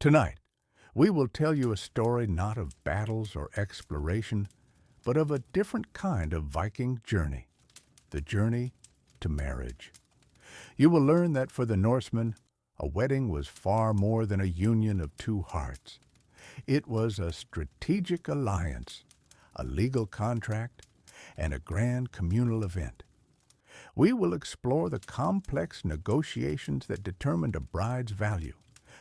Tonight, we will tell you a story not of battles or exploration, but of a different kind of Viking journey, the journey to marriage. You will learn that for the Norsemen, a wedding was far more than a union of two hearts. It was a strategic alliance, a legal contract, and a grand communal event. We will explore the complex negotiations that determined a bride's value,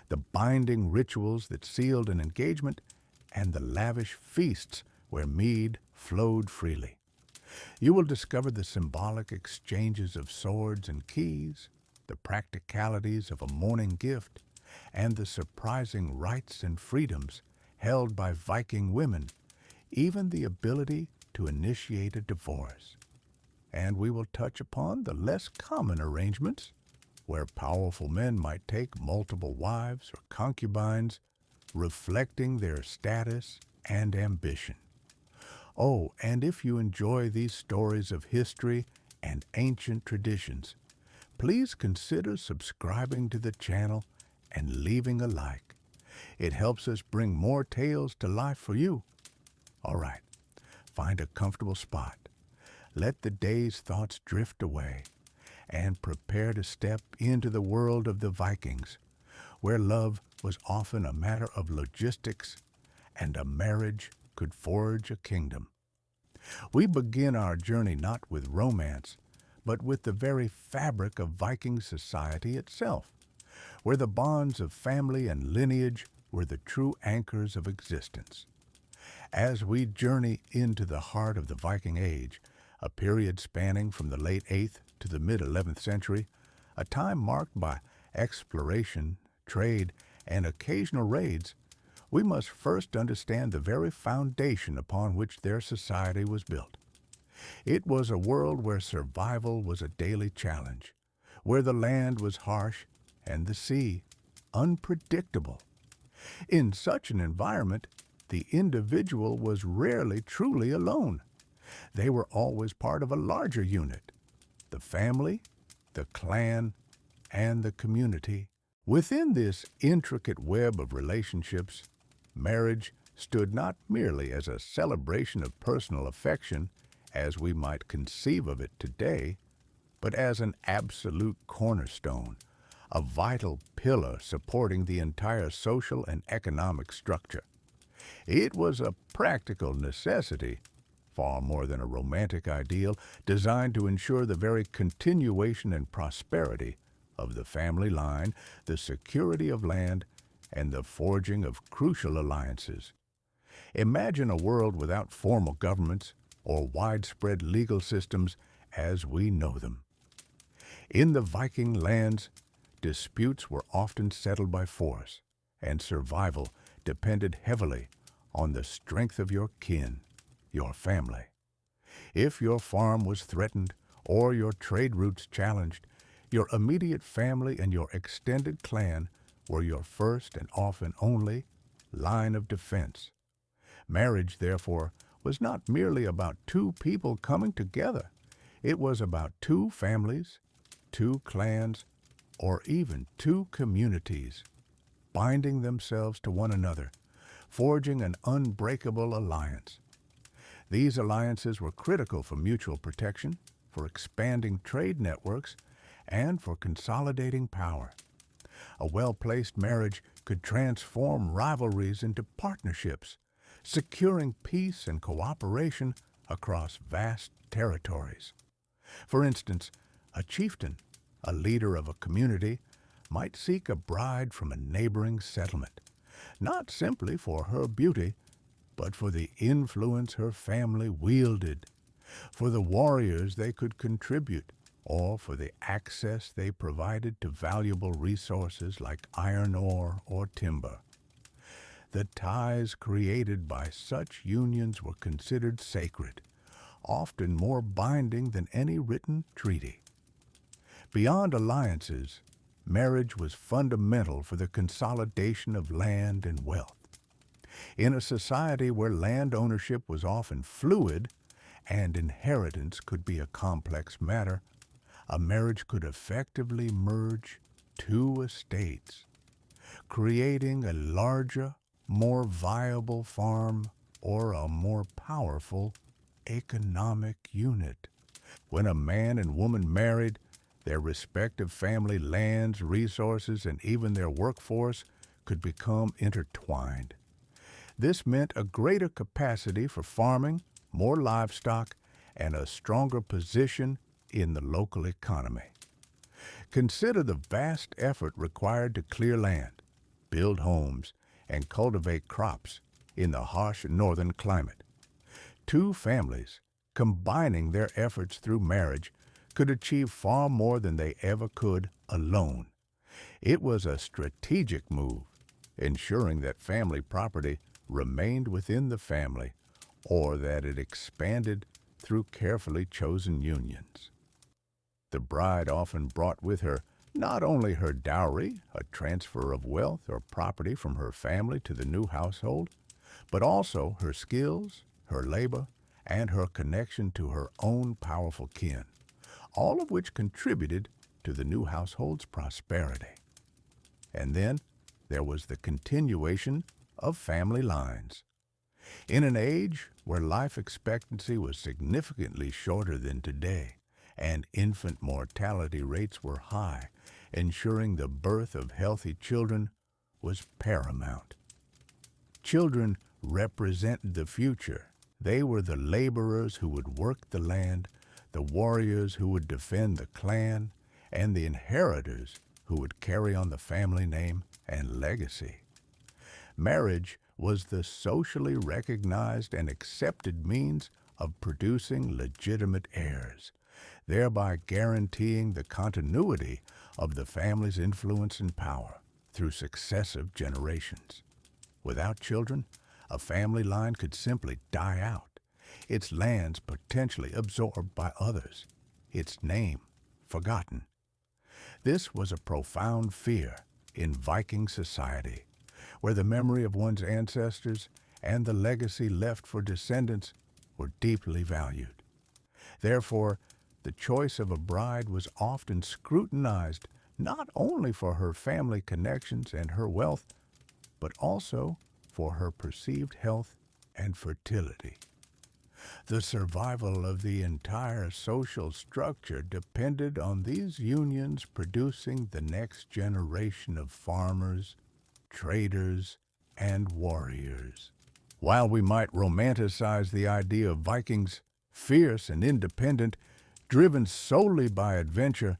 the binding rituals that sealed an engagement, and the lavish feasts where mead flowed freely. You will discover the symbolic exchanges of swords and keys, the practicalities of a morning gift, and the surprising rights and freedoms held by Viking women, even the ability to initiate a divorce. And we will touch upon the less common arrangements where powerful men might take multiple wives or concubines, reflecting their status and ambition. Oh, and if you enjoy these stories of history and ancient traditions, please consider subscribing to the channel and leaving a like. It helps us bring more tales to life for you. All right, find a comfortable spot. Let the day's thoughts drift away and prepare to step into the world of the Vikings, where love was often a matter of logistics and a marriage could forge a kingdom. We begin our journey not with romance, but with the very fabric of Viking society itself, where the bonds of family and lineage were the true anchors of existence. As we journey into the heart of the Viking Age, a period spanning from the late 8th to the mid-11th century, a time marked by exploration, trade, and occasional raids, we must first understand the very foundation upon which their society was built. It was a world where survival was a daily challenge, where the land was harsh and the sea unpredictable. In such an environment, the individual was rarely truly alone. They were always part of a larger unit, the family, the clan, and the community. Within this intricate web of relationships, marriage stood not merely as a celebration of personal affection, as we might conceive of it today, but as an absolute cornerstone, a vital pillar supporting the entire social and economic structure. It was a practical necessity, far more than a romantic ideal, designed to ensure the very continuation and prosperity of the family line, the security of land, and the forging of crucial alliances. Imagine a world without formal governments or widespread legal systems as we know them. In the Viking lands, disputes were often settled by force, and survival depended heavily on the strength of your kin, your family. If your farm was threatened or your trade routes challenged, your immediate family and your extended clan were your first and often only line of defense. Marriage, therefore, was not merely about two people coming together. It was about two families, two clans, or even two communities, binding themselves to one another, forging an unbreakable alliance. These alliances were critical for mutual protection, for expanding trade networks, and for consolidating power. A well-placed marriage could transform rivalries into partnerships, securing peace and cooperation across vast territories. For instance, a chieftain, a leader of a community, might seek a bride from a neighboring settlement, not simply for her beauty, but for the influence her family wielded, for the warriors they could contribute, or for the access they provided to valuable resources like iron ore or timber. The ties created by such unions were considered sacred, often more binding than any written treaty. Beyond alliances, marriage was fundamental for the consolidation of land and wealth. In a society where land ownership was often fluid and inheritance could be a complex matter, a marriage could effectively merge two estates. creating a larger, more viable farm or a more powerful economic unit. When a man and woman married, their respective family lands, resources, and even their workforce could become intertwined. This meant a greater capacity for farming, more livestock, and a stronger position in the local economy. Consider the vast effort required to clear land, build homes, and cultivate crops in the harsh northern climate. Two families, combining their efforts through marriage, could achieve far more than they ever could alone. It was a strategic move, ensuring that family property remained within the family or that it expanded through carefully chosen unions. The bride often brought with her not only her dowry, a transfer of wealth or property from her family to the new household, but also her skills, her labor, and her connection to her own powerful kin, all of which contributed to the new household's prosperity. And then there was the continuation of family lines. In an age where life expectancy was significantly shorter than today, and infant mortality rates were high, ensuring the birth of healthy children was paramount. Children represented the future. They were the laborers who would work the land, the warriors who would defend the clan, and the inheritors who would carry on the family name and legacy. Marriage was the socially recognized and accepted means of producing legitimate heirs, thereby guaranteeing the continuity of the family's influence and power through successive generations. Without children, a family line could simply die out, its lands potentially absorbed by others, its name forgotten. This was a profound fear in Viking society, where the memory of one's ancestors and the legacy left for descendants were deeply valued. Therefore, the choice of a bride was often scrutinized not only for her family connections and her wealth, but also for her perceived health and fertility. The survival of the entire social structure depended on these unions producing the next generation of farmers, traders, and warriors. While we might romanticize the idea of Vikings, fierce and independent, driven solely by adventure,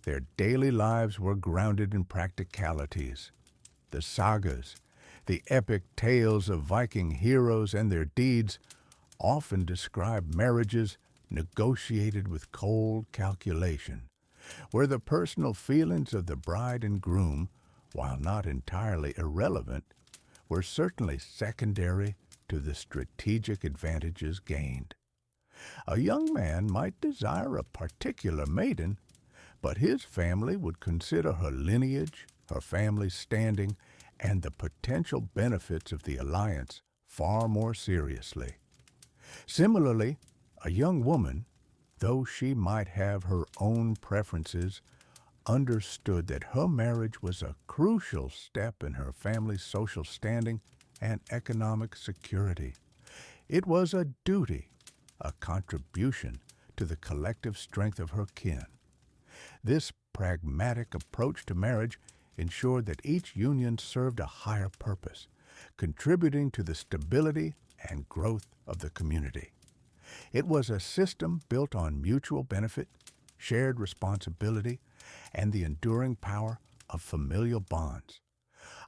their daily lives were grounded in practicalities. The sagas, the epic tales of Viking heroes and their deeds, often describe marriages negotiated with cold calculation, where the personal feelings of the bride and groom, while not entirely irrelevant, were certainly secondary to the strategic advantages gained. A young man might desire a particular maiden, but his family would consider her lineage, her family's standing, and the potential benefits of the alliance far more seriously. Similarly, a young woman, though she might have her own preferences, understood that her marriage was a crucial step in her family's social standing and economic security. It was a duty, a contribution to the collective strength of her kin. This pragmatic approach to marriage ensured that each union served a higher purpose, contributing to the stability and growth of the community. It was a system built on mutual benefit, shared responsibility, and the enduring power of familial bonds,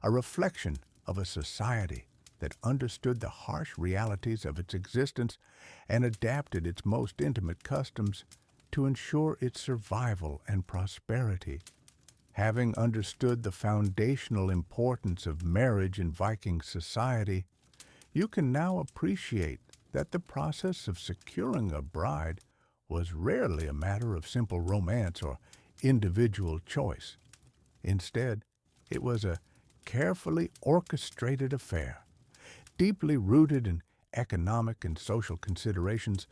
a reflection of a society that understood the harsh realities of its existence and adapted its most intimate customs to ensure its survival and prosperity. Having understood the foundational importance of marriage in Viking society, you can now appreciate that the process of securing a bride was rarely a matter of simple romance or individual choice. Instead, it was a carefully orchestrated affair, deeply rooted in economic and social considerations,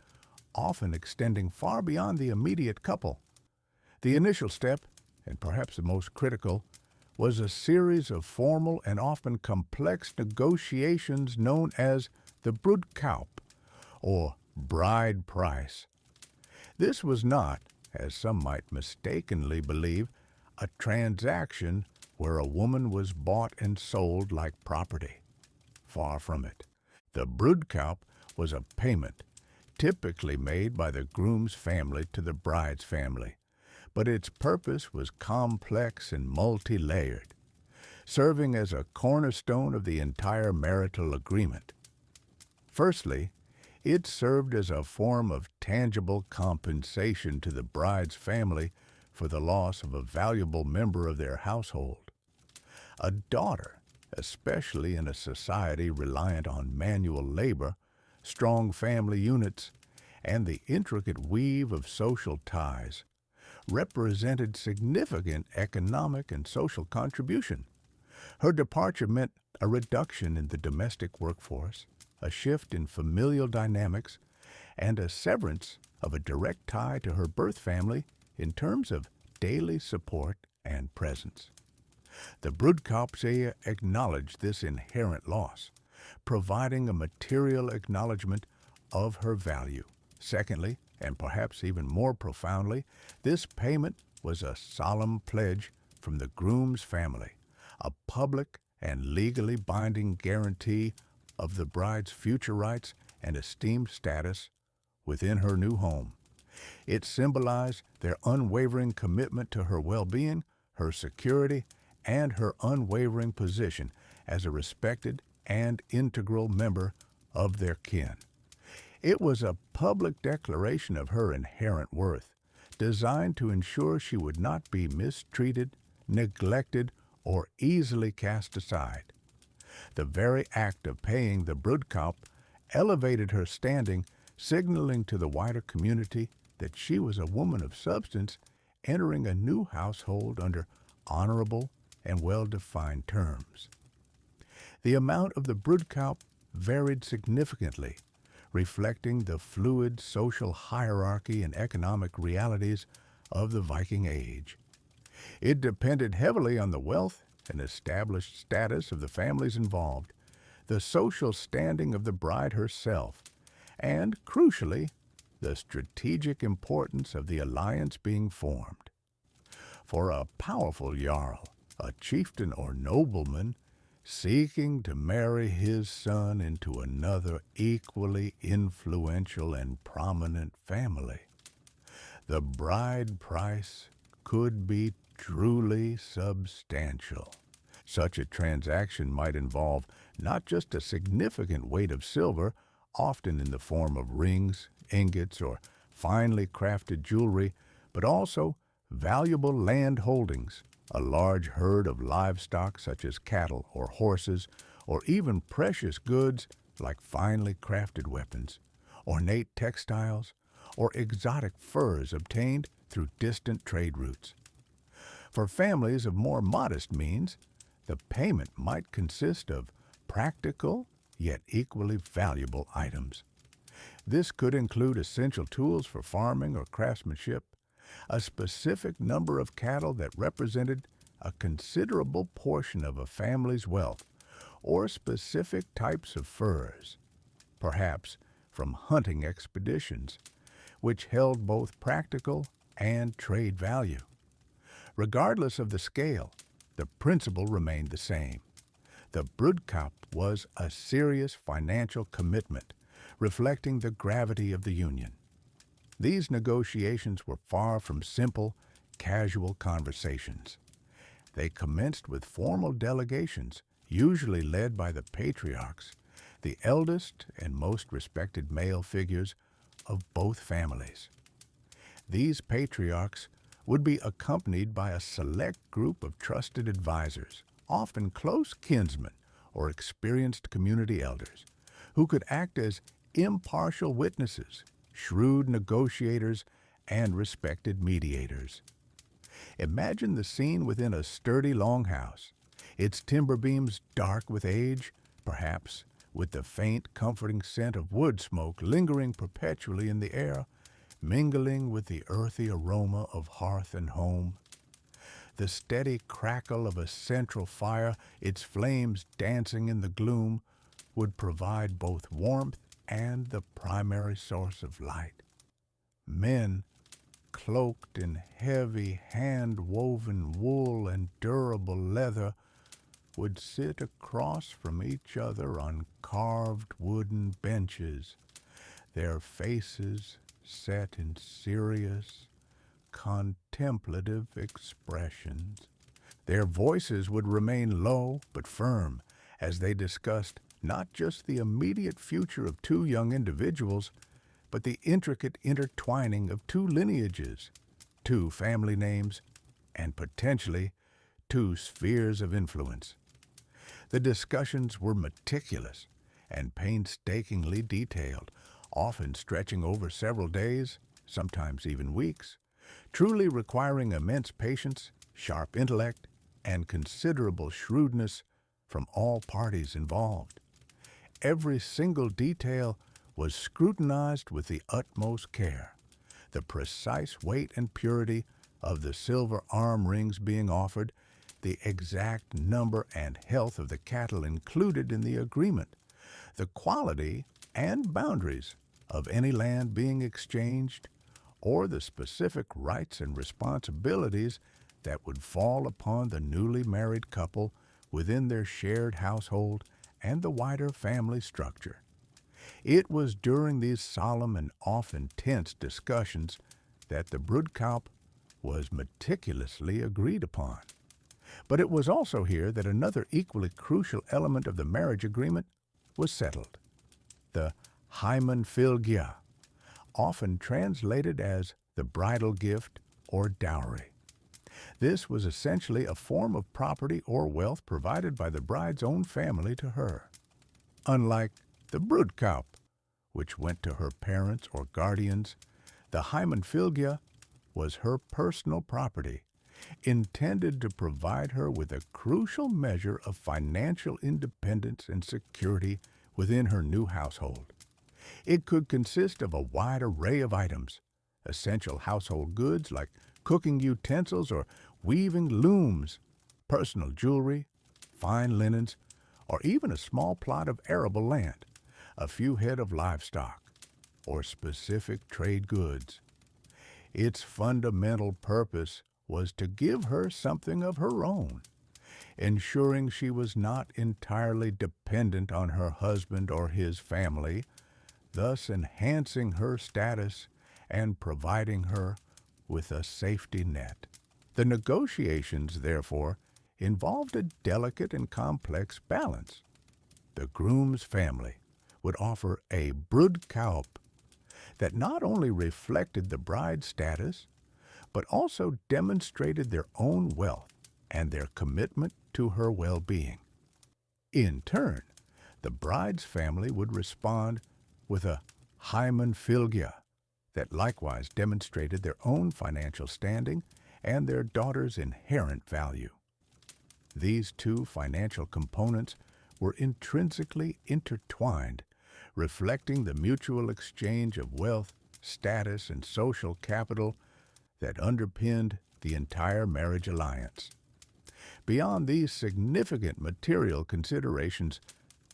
often extending far beyond the immediate couple. The initial step, and perhaps the most critical, was a series of formal and often complex negotiations known as the Brudenkaup, or bride price. This was not, as some might mistakenly believe, a transaction where a woman was bought and sold like property. Far from it. The Brudenkaup was a payment, typically made by the groom's family to the bride's family, but its purpose was complex and multi-layered, serving as a cornerstone of the entire marital agreement. Firstly, it served as a form of tangible compensation to the bride's family for the loss of a valuable member of their household. A daughter, especially in a society reliant on manual labor, strong family units, and the intricate weave of social ties, represented significant economic and social contribution. Her departure meant a reduction in the domestic workforce, a shift in familial dynamics, and a severance of a direct tie to her birth family in terms of daily support and presence. The Brudenkaup acknowledged this inherent loss, providing a material acknowledgement of her value. Secondly, and perhaps even more profoundly, this payment was a solemn pledge from the groom's family, a public and legally binding guarantee of the bride's future rights and esteemed status within her new home. It symbolized their unwavering commitment to her well-being, her security, and her unwavering position as a respected and integral member of their kin. It was a public declaration of her inherent worth, designed to ensure she would not be mistreated, neglected, or easily cast aside. The very act of paying the Brudenkaup elevated her standing, signaling to the wider community that she was a woman of substance entering a new household under honorable and well-defined terms. The amount of the Brudenkaup varied significantly, reflecting the fluid social hierarchy and economic realities of the Viking Age. It depended heavily on the wealth and established status of the families involved, the social standing of the bride herself, and, crucially, the strategic importance of the alliance being formed. For a powerful jarl, a chieftain or nobleman, seeking to marry his son into another equally influential and prominent family, the bride price could be truly substantial. Such a transaction might involve not just a significant weight of silver, often in the form of rings, ingots, or finely crafted jewelry, but also valuable land holdings, a large herd of livestock such as cattle or horses, or even precious goods like finely crafted weapons, ornate textiles, or exotic furs obtained through distant trade routes. For families of more modest means, the payment might consist of practical yet equally valuable items. This could include essential tools for farming or craftsmanship, a specific number of cattle that represented a considerable portion of a family's wealth, or specific types of furs, perhaps from hunting expeditions, which held both practical and trade value. Regardless of the scale, the principle remained the same. The Brudenkaup was a serious financial commitment, reflecting the gravity of the union. These negotiations were far from simple, casual conversations. They commenced with formal delegations, usually led by the patriarchs, the eldest and most respected male figures of both families. These patriarchs would be accompanied by a select group of trusted advisors, often close kinsmen or experienced community elders, who could act as impartial witnesses, shrewd negotiators, and respected mediators. Imagine the scene within a sturdy longhouse, its timber beams dark with age, perhaps with the faint, comforting scent of wood smoke lingering perpetually in the air, mingling with the earthy aroma of hearth and home. The steady crackle of a central fire, its flames dancing in the gloom, would provide both warmth and the primary source of light. Men, cloaked in heavy hand-woven wool and durable leather, would sit across from each other on carved wooden benches, their faces set in serious, contemplative expressions. Their voices would remain low but firm as they discussed not just the immediate future of two young individuals, but the intricate intertwining of two lineages, two family names, and potentially two spheres of influence. The discussions were meticulous and painstakingly detailed, often stretching over several days, sometimes even weeks, truly requiring immense patience, sharp intellect, and considerable shrewdness from all parties involved. Every single detail was scrutinized with the utmost care, the precise weight and purity of the silver arm rings being offered, the exact number and health of the cattle included in the agreement, the quality and boundaries of any land being exchanged, or the specific rights and responsibilities that would fall upon the newly married couple within their shared household and the wider family structure. It was during these solemn and often tense discussions that the Broodkaup was meticulously agreed upon. But it was also here that another equally crucial element of the marriage agreement was settled: the Hymenfilgia, often translated as the bridal gift or dowry. This was essentially a form of property or wealth provided by the bride's own family to her. Unlike the Broodkaup, which went to her parents or guardians, the Hymenfilgia was her personal property, intended to provide her with a crucial measure of financial independence and security within her new household. It could consist of a wide array of items, essential household goods like cooking utensils or weaving looms, personal jewelry, fine linens, or even a small plot of arable land, a few head of livestock, or specific trade goods. Its fundamental purpose was to give her something of her own, ensuring she was not entirely dependent on her husband or his family, thus enhancing her status and providing her with a safety net. The negotiations, therefore, involved a delicate and complex balance. The groom's family would offer a Broodkaup that not only reflected the bride's status, but also demonstrated their own wealth and their commitment to her well-being. In turn, the bride's family would respond with a Hymenfilgia that likewise demonstrated their own financial standing and their daughter's inherent value. These two financial components were intrinsically intertwined, reflecting the mutual exchange of wealth, status, and social capital that underpinned the entire marriage alliance. Beyond these significant material considerations,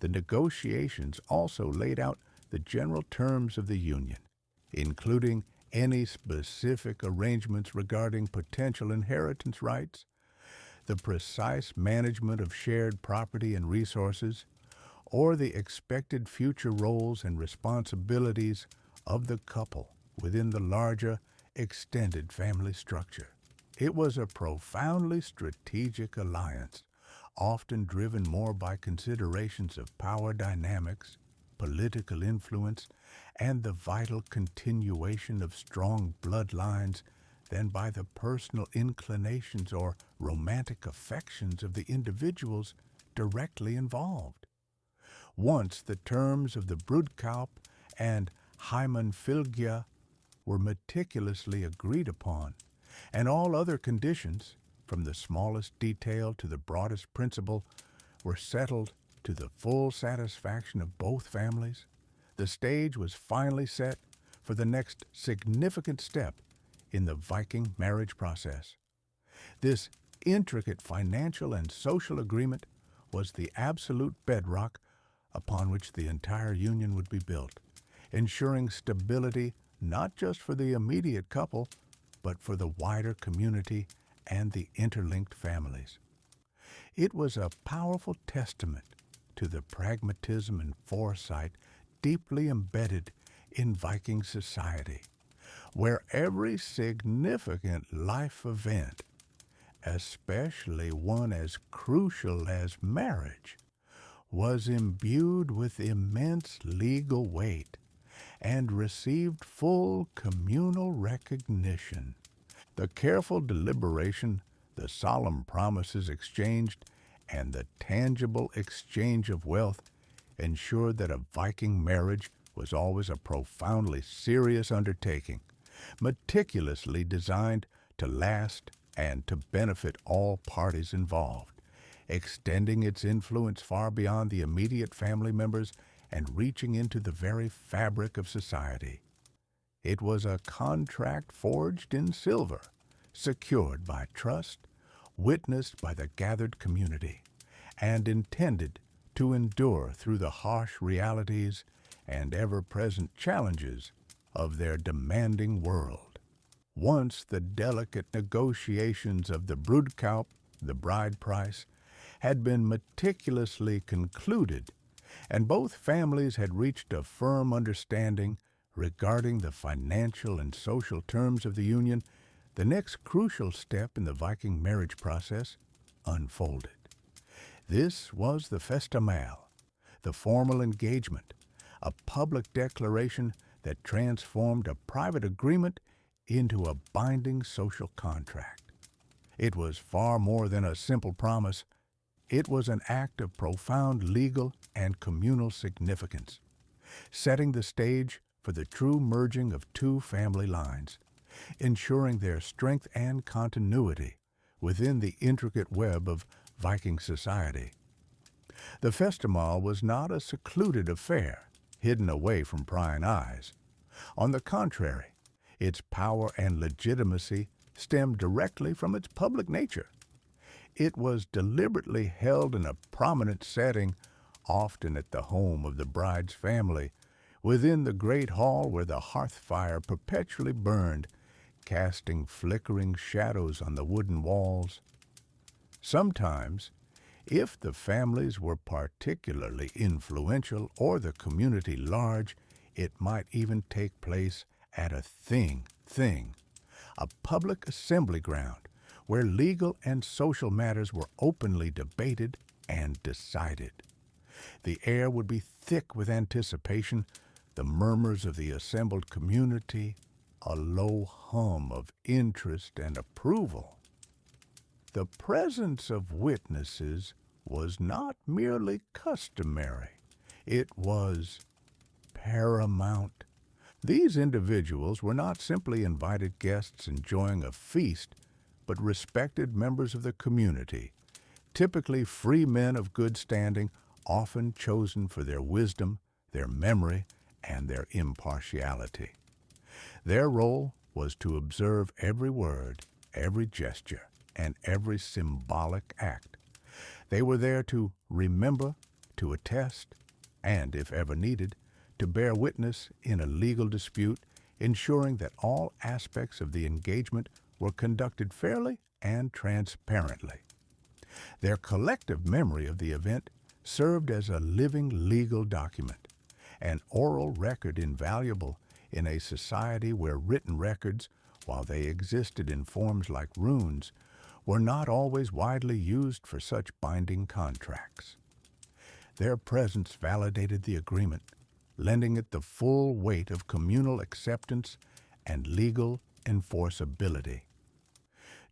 the negotiations also laid out the general terms of the union, including any specific arrangements regarding potential inheritance rights, the precise management of shared property and resources, or the expected future roles and responsibilities of the couple within the larger, extended family structure. It was a profoundly strategic alliance, often driven more by considerations of power dynamics, political influence, and the vital continuation of strong bloodlines than by the personal inclinations or romantic affections of the individuals directly involved. Once the terms of the Broodkaup and Hymenfilgia were meticulously agreed upon, and all other conditions, from the smallest detail to the broadest principle, were settled to the full satisfaction of both families, the stage was finally set for the next significant step in the Viking marriage process. This intricate financial and social agreement was the absolute bedrock upon which the entire union would be built, ensuring stability not just for the immediate couple, but for the wider community and the interlinked families. It was a powerful testament to the pragmatism and foresight deeply embedded in Viking society, where every significant life event, especially one as crucial as marriage, was imbued with immense legal weight and received full communal recognition. The careful deliberation, the solemn promises exchanged, and the tangible exchange of wealth ensured that a Viking marriage was always a profoundly serious undertaking, meticulously designed to last and to benefit all parties involved, extending its influence far beyond the immediate family members and reaching into the very fabric of society. It was a contract forged in silver, secured by trust, witnessed by the gathered community, and intended to endure through the harsh realities and ever-present challenges of their demanding world. Once the delicate negotiations of the Brudekaup, the bride price, had been meticulously concluded, and both families had reached a firm understanding regarding the financial and social terms of the union, the next crucial step in the Viking marriage process unfolded. This was the festamal, the formal engagement, a public declaration that transformed a private agreement into a binding social contract. It was far more than a simple promise. It was an act of profound legal and communal significance, setting the stage for the true merging of two family lines, ensuring their strength and continuity within the intricate web of Viking society. The festival was not a secluded affair, hidden away from prying eyes. On the contrary, its power and legitimacy stemmed directly from its public nature. It was deliberately held in a prominent setting, often at the home of the bride's family, within the great hall where the hearth fire perpetually burned, casting flickering shadows on the wooden walls. Sometimes, if the families were particularly influential or the community large, it might even take place at a thing, a public assembly ground where legal and social matters were openly debated and decided. The air would be thick with anticipation, the murmurs of the assembled community, a low hum of interest and approval. The presence of witnesses was not merely customary, it was paramount. These individuals were not simply invited guests enjoying a feast, but respected members of the community, typically free men of good standing, often chosen for their wisdom, their memory, and their impartiality. Their role was to observe every word, every gesture, and every symbolic act. They were there to remember, to attest, and, if ever needed, to bear witness in a legal dispute, ensuring that all aspects of the engagement were conducted fairly and transparently. Their collective memory of the event served as a living legal document, an oral record invaluable in a society where written records, while they existed in forms like runes, were not always widely used for such binding contracts. Their presence validated the agreement, lending it the full weight of communal acceptance and legal enforceability.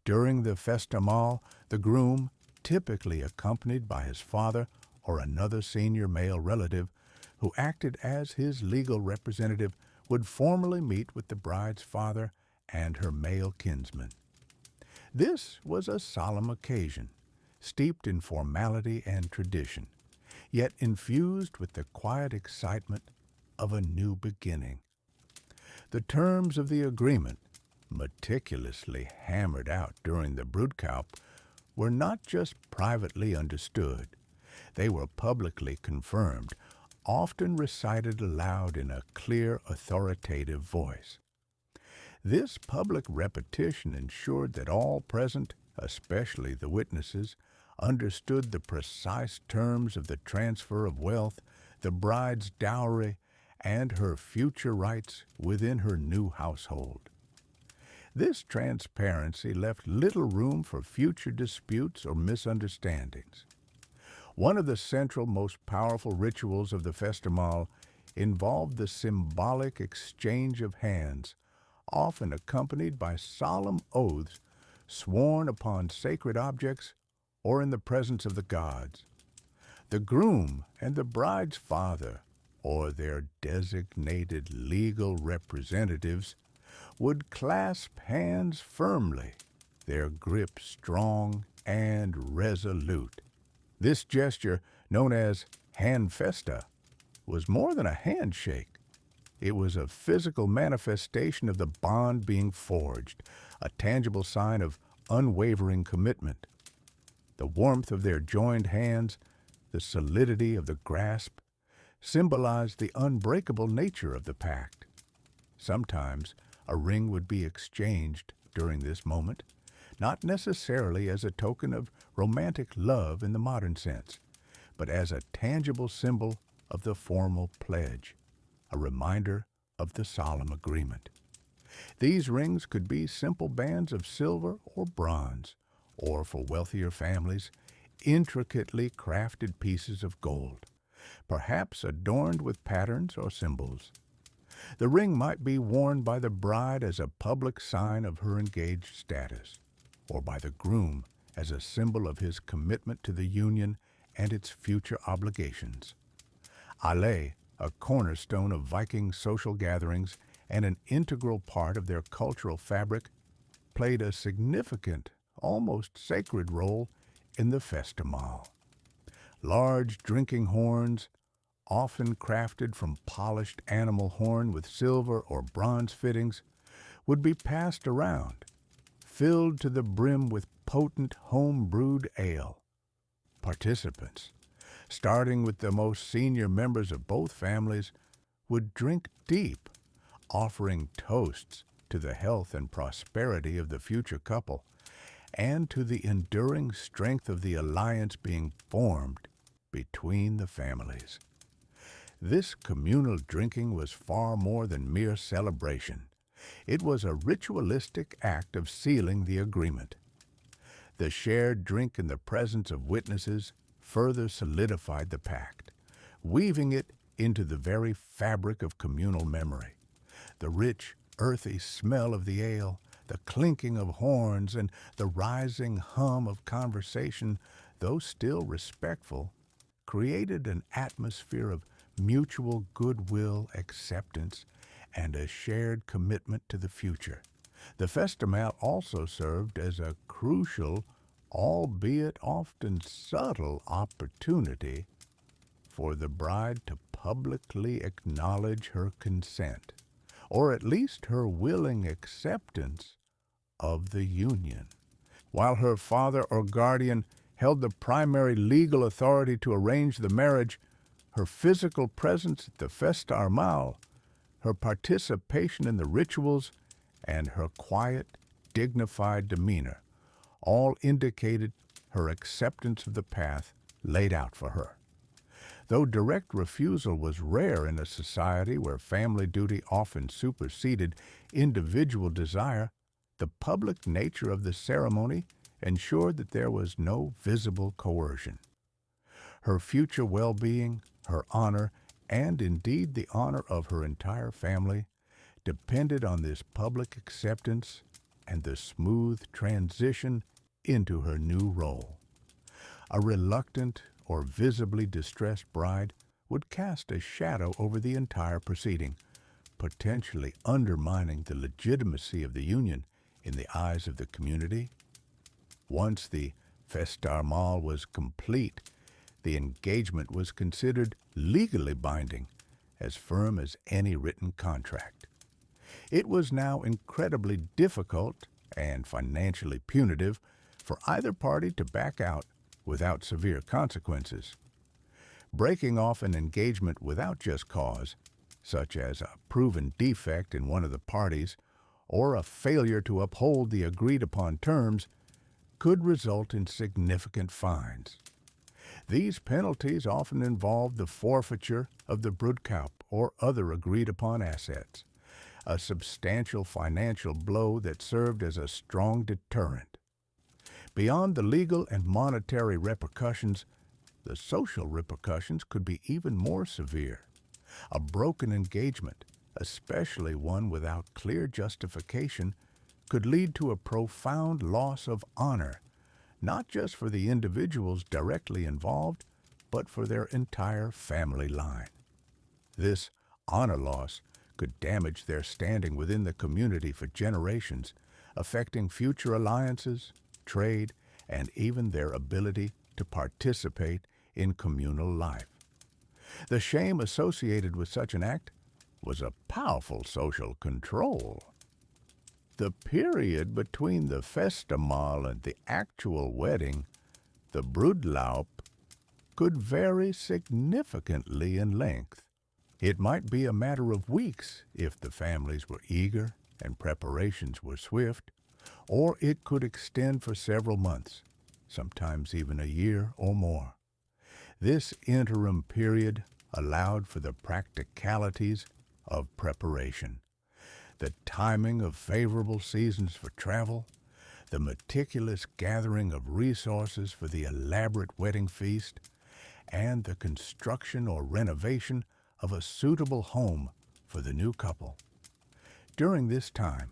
During the festival, the groom, typically accompanied by his father or another senior male relative who acted as his legal representative, would formally meet with the bride's father and her male kinsman. This was a solemn occasion, steeped in formality and tradition, yet infused with the quiet excitement of a new beginning. The terms of the agreement, meticulously hammered out during the Brudekaup, were not just privately understood, they were publicly confirmed, often recited aloud in a clear, authoritative voice. This public repetition ensured that all present, especially the witnesses, understood the precise terms of the transfer of wealth, the bride's dowry, and her future rights within her new household. This transparency left little room for future disputes or misunderstandings. One of the central, most powerful rituals of the festival involved the symbolic exchange of hands, often accompanied by solemn oaths sworn upon sacred objects or in the presence of the gods. The groom and the bride's father, or their designated legal representatives, would clasp hands firmly, their grip strong and resolute. This gesture, known as hand festa, was more than a handshake. It was a physical manifestation of the bond being forged, a tangible sign of unwavering commitment. The warmth of their joined hands, the solidity of the grasp, symbolized the unbreakable nature of the pact. Sometimes a ring would be exchanged during this moment, not necessarily as a token of romantic love in the modern sense, but as a tangible symbol of the formal pledge, a reminder of the solemn agreement. These rings could be simple bands of silver or bronze, or for wealthier families, intricately crafted pieces of gold, perhaps adorned with patterns or symbols. The ring might be worn by the bride as a public sign of her engaged status, or by the groom as a symbol of his commitment to the union and its future obligations. Ale, a cornerstone of Viking social gatherings and an integral part of their cultural fabric, played a significant, almost sacred role in the festival. Large drinking horns, often crafted from polished animal horn with silver or bronze fittings, would be passed around, filled to the brim with potent home-brewed ale. Participants, starting with the most senior members of both families, would drink deep, offering toasts to the health and prosperity of the future couple and to the enduring strength of the alliance being formed between the families. This communal drinking was far more than mere celebration. It was a ritualistic act of sealing the agreement. The shared drink in the presence of witnesses further solidified the pact, weaving it into the very fabric of communal memory. The rich, earthy smell of the ale, the clinking of horns, and the rising hum of conversation, though still respectful, created an atmosphere of mutual goodwill, acceptance, and a shared commitment to the future. The festival also served as a crucial, albeit often subtle, opportunity for the bride to publicly acknowledge her consent, or at least her willing acceptance of the union. While her father or guardian held the primary legal authority to arrange the marriage, her physical presence at the Festa Armal, her participation in the rituals, and her quiet, dignified demeanor all indicated her acceptance of the path laid out for her. Though direct refusal was rare in a society where family duty often superseded individual desire, the public nature of the ceremony ensured that there was no visible coercion. Her future well-being, her honor, and indeed the honor of her entire family depended on this public acceptance and the smooth transition into her new role. A reluctant or visibly distressed bride would cast a shadow over the entire proceeding, potentially undermining the legitimacy of the union in the eyes of the community. Once the Festa Armal was complete, the engagement was considered legally binding, as firm as any written contract. It was now incredibly difficult and financially punitive for either party to back out without severe consequences. Breaking off an engagement without just cause, such as a proven defect in one of the parties or a failure to uphold the agreed-upon terms, could result in significant fines. These penalties often involve the forfeiture of the broedkaup or other agreed-upon assets, a substantial financial blow that served as a strong deterrent. Beyond the legal and monetary repercussions, the social repercussions could be even more severe. A broken engagement, especially one without clear justification, could lead to a profound loss of honor, not just for the individuals directly involved, but for their entire family line. This honor loss could damage their standing within the community for generations, affecting future alliances, trade, and even their ability to participate in communal life. The shame associated with such an act was a powerful social control. The period between the festmahl and the actual wedding, the broedloop, could vary significantly in length. It might be a matter of weeks if the families were eager and preparations were swift, or it could extend for several months, sometimes even a year or more. This interim period allowed for the practicalities of preparation, the timing of favorable seasons for travel, the meticulous gathering of resources for the elaborate wedding feast, and the construction or renovation of a suitable home for the new couple. During this time,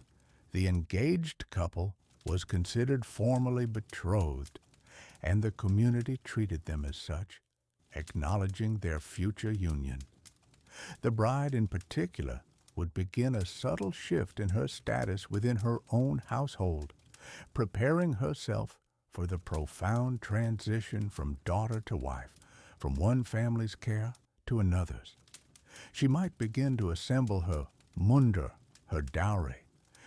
the engaged couple was considered formally betrothed, and the community treated them as such, acknowledging their future union. The bride in particular would begin a subtle shift in her status within her own household, preparing herself for the profound transition from daughter to wife, from one family's care to another's. She might begin to assemble her munder, her dowry,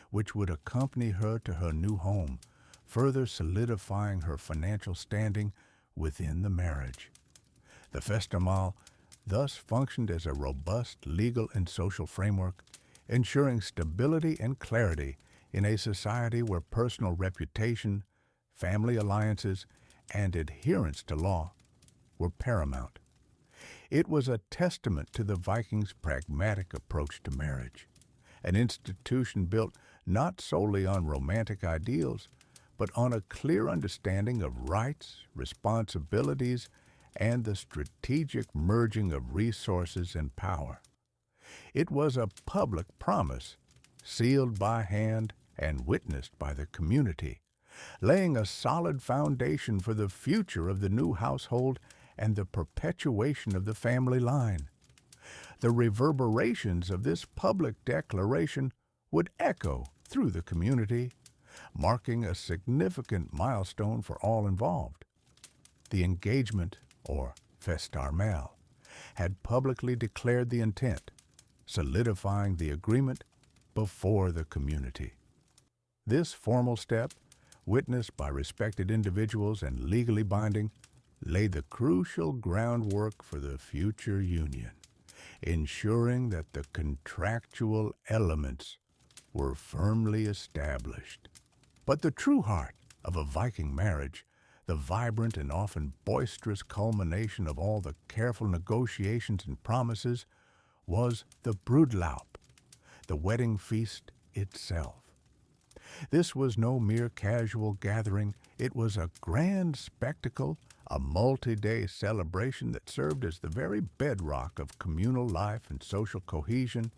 which would accompany her to her new home, further solidifying her financial standing within the marriage. The festmahl thus functioned as a robust legal and social framework, ensuring stability and clarity in a society where personal reputation, family alliances, and adherence to law were paramount. It was a testament to the Vikings' pragmatic approach to marriage, an institution built not solely on romantic ideals, but on a clear understanding of rights, responsibilities, and the strategic merging of resources and power. It was a public promise, sealed by hand and witnessed by the community, laying a solid foundation for the future of the new household and the perpetuation of the family line. The reverberations of this public declaration would echo through the community, marking a significant milestone for all involved. The engagement, or festarmel, had publicly declared the intent, solidifying the agreement before the community. This formal step, witnessed by respected individuals and legally binding, laid the crucial groundwork for the future union, ensuring that the contractual elements were firmly established. But the true heart of a Viking marriage, the vibrant and often boisterous culmination of all the careful negotiations and promises, was the broedloop, the wedding feast itself. This was no mere casual gathering. It was a grand spectacle, a multi-day celebration that served as the very bedrock of communal life and social cohesion,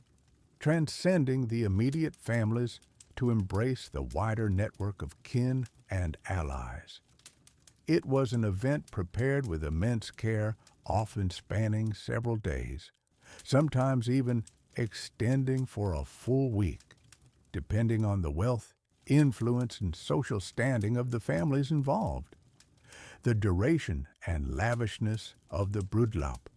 transcending the immediate families to embrace the wider network of kin and allies. It was an event prepared with immense care, often spanning several days, sometimes even extending for a full week, depending on the wealth, influence, and social standing of the families involved. The duration and lavishness of the broedloop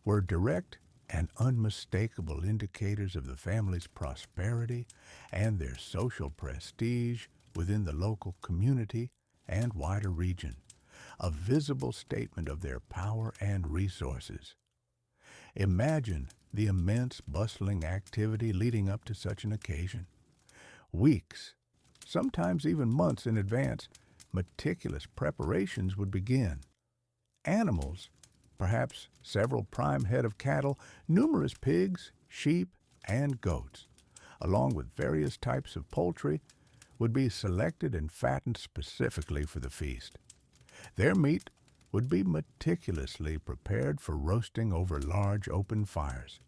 were direct and unmistakable indicators of the family's prosperity and their social prestige within the local community and wider region, a visible statement of their power and resources. Imagine the immense bustling activity leading up to such an occasion. Weeks, sometimes even months in advance, meticulous preparations would begin. Animals, perhaps several prime head of cattle, numerous pigs, sheep, and goats, along with various types of poultry, would be selected and fattened specifically for the feast. Their meat would be meticulously prepared for roasting over large open fires,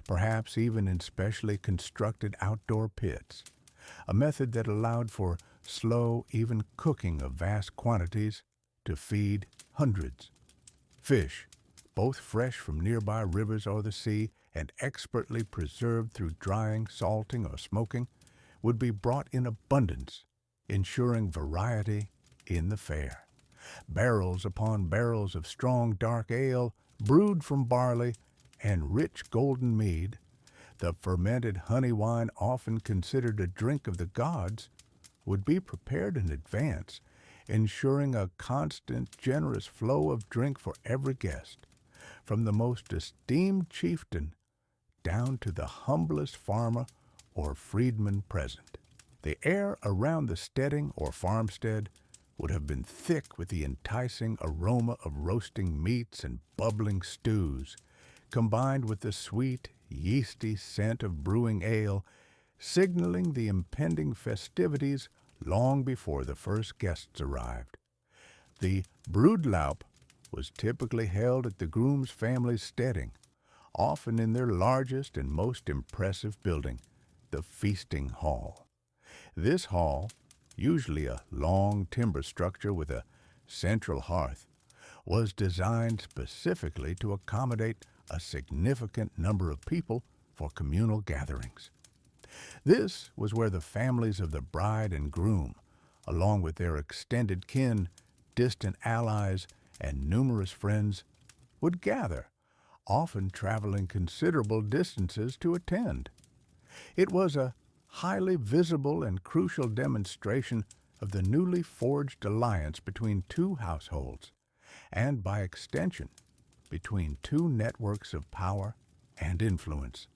perhaps even in specially constructed outdoor pits, a method that allowed for slow, even cooking of vast quantities to feed hundreds. Fish, both fresh from nearby rivers or the sea and expertly preserved through drying, salting, or smoking, would be brought in abundance, ensuring variety in the fare. Barrels upon barrels of strong dark ale, brewed from barley, and rich golden mead, the fermented honey wine often considered a drink of the gods, would be prepared in advance, ensuring a constant, generous flow of drink for every guest, from the most esteemed chieftain down to the humblest farmer or freedman present. The air around the steading or farmstead would have been thick with the enticing aroma of roasting meats and bubbling stews, combined with the sweet, yeasty scent of brewing ale, signaling the impending festivities long before the first guests arrived. The broodlaup was typically held at the groom's family's steading, often in their largest and most impressive building, the feasting hall. This hall, usually a long timber structure with a central hearth, was designed specifically to accommodate a significant number of people for communal gatherings. This was where the families of the bride and groom, along with their extended kin, distant allies, and numerous friends, would gather, often traveling considerable distances to attend. It was a highly visible and crucial demonstration of the newly forged alliance between two households, and by extension, between two networks of power and influence.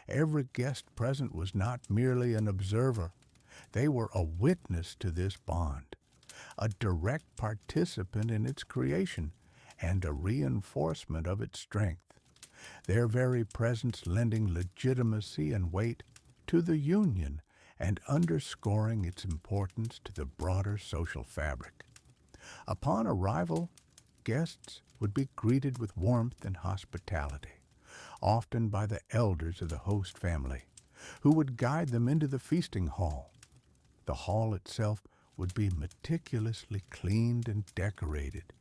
Every guest present was not merely an observer. They were a witness to this bond, a direct participant in its creation, and a reinforcement of its strength, their very presence lending legitimacy and weight to the union and underscoring its importance to the broader social fabric. Upon arrival, guests would be greeted with warmth and hospitality, often by the elders of the host family, who would guide them into the feasting hall. The hall itself would be meticulously cleaned and decorated,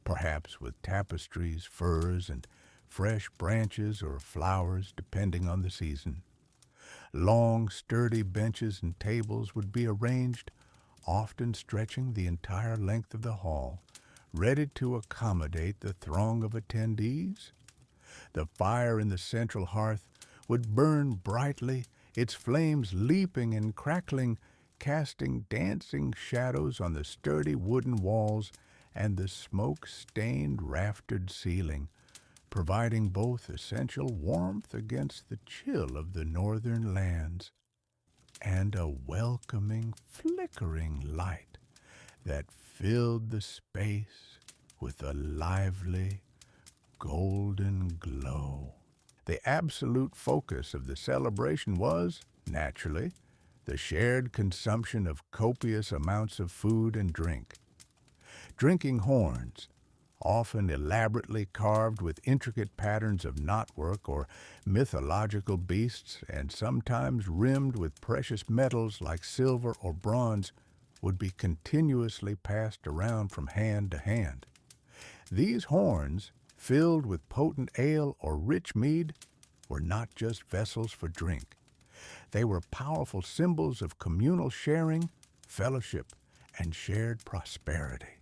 perhaps with tapestries, furs, and fresh branches or flowers, depending on the season. Long, sturdy benches and tables would be arranged, often stretching the entire length of the hall, ready to accommodate the throng of attendees. The fire in the central hearth would burn brightly, its flames leaping and crackling, casting dancing shadows on the sturdy wooden walls and the smoke-stained raftered ceiling, providing both essential warmth against the chill of the northern lands and a welcoming, flickering light that filled the space with a lively, golden glow. The absolute focus of the celebration was, naturally, the shared consumption of copious amounts of food and drink. Drinking horns, often elaborately carved with intricate patterns of knotwork or mythological beasts and sometimes rimmed with precious metals like silver or bronze, would be continuously passed around from hand to hand. These horns, filled with potent ale or rich mead, were not just vessels for drink. They were powerful symbols of communal sharing, fellowship, and shared prosperity.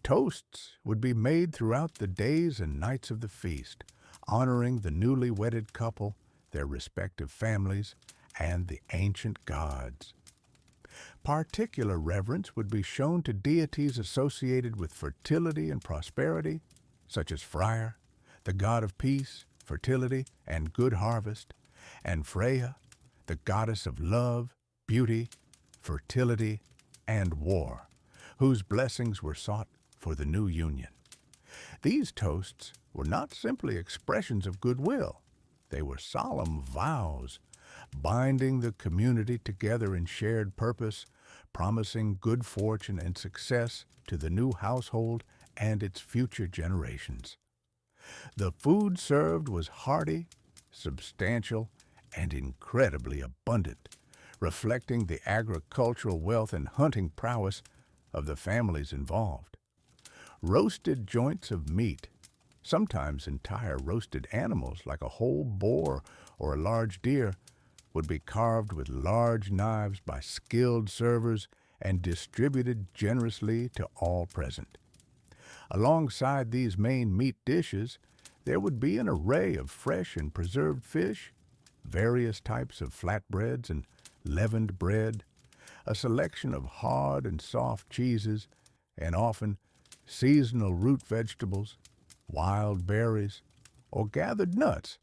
Toasts would be made throughout the days and nights of the feast, honoring the newly wedded couple, their respective families, and the ancient gods. Particular reverence would be shown to deities associated with fertility and prosperity, such as Freya, the god of peace, fertility, and good harvest, and Freya, the goddess of love, beauty, fertility, and war, whose blessings were sought for the new union. These toasts were not simply expressions of goodwill. They were solemn vows, binding the community together in shared purpose, promising good fortune and success to the new household and its future generations. The food served was hearty, substantial, and incredibly abundant, reflecting the agricultural wealth and hunting prowess of the families involved. Roasted joints of meat, sometimes entire roasted animals like a whole boar or a large deer, would be carved with large knives by skilled servers and distributed generously to all present. Alongside these main meat dishes, there would be an array of fresh and preserved fish, various types of flatbreads and leavened bread, a selection of hard and soft cheeses, and often seasonal root vegetables, wild berries, or gathered nuts,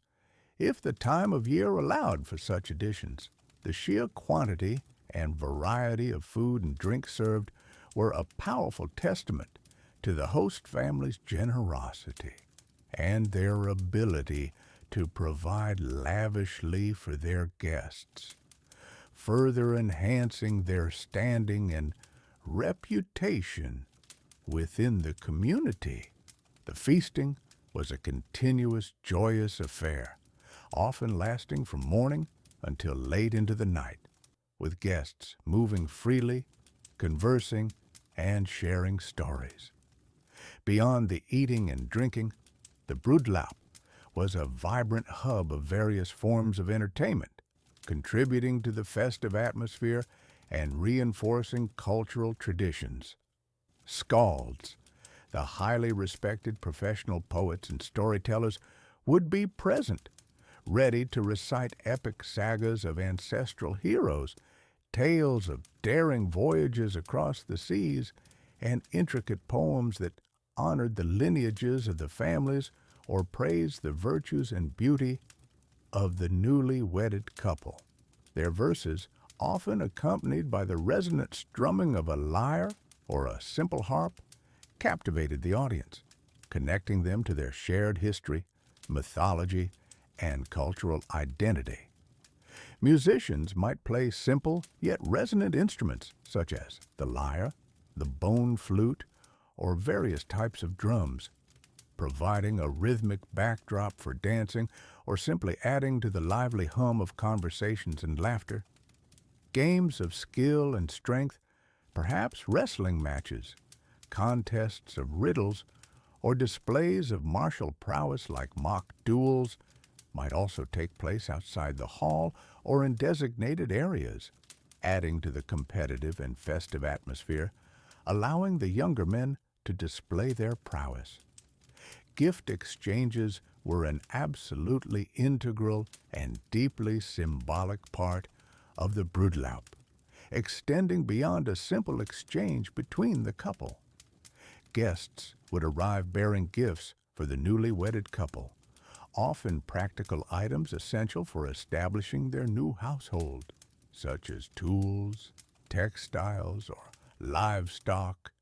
if the time of year allowed for such additions. The sheer quantity and variety of food and drink served were a powerful testament to the host family's generosity and their ability to provide lavishly for their guests, further enhancing their standing and reputation within the community. The feasting was a continuous, joyous affair, often lasting from morning until late into the night, with guests moving freely, conversing, and sharing stories. Beyond the eating and drinking, the Broodlaup was a vibrant hub of various forms of entertainment, contributing to the festive atmosphere and reinforcing cultural traditions. Skalds, the highly respected professional poets and storytellers, would be present, ready to recite epic sagas of ancestral heroes, tales of daring voyages across the seas, and intricate poems that honored the lineages of the families or praised the virtues and beauty of the newly wedded couple. Their verses, often accompanied by the resonant strumming of a lyre or a simple harp, captivated the audience, connecting them to their shared history, mythology, and cultural identity. Musicians might play simple yet resonant instruments such as the lyre, the bone flute, or various types of drums, providing a rhythmic backdrop for dancing or simply adding to the lively hum of conversations and laughter. Games of skill and strength, perhaps wrestling matches, contests of riddles, or displays of martial prowess like mock duels, might also take place outside the hall or in designated areas, adding to the competitive and festive atmosphere, allowing the younger men to display their prowess. Gift exchanges were an absolutely integral and deeply symbolic part of the Broodlaup, extending beyond a simple exchange between the couple. Guests would arrive bearing gifts for the newly wedded couple, often practical items essential for establishing their new household, such as tools, textiles, or livestock,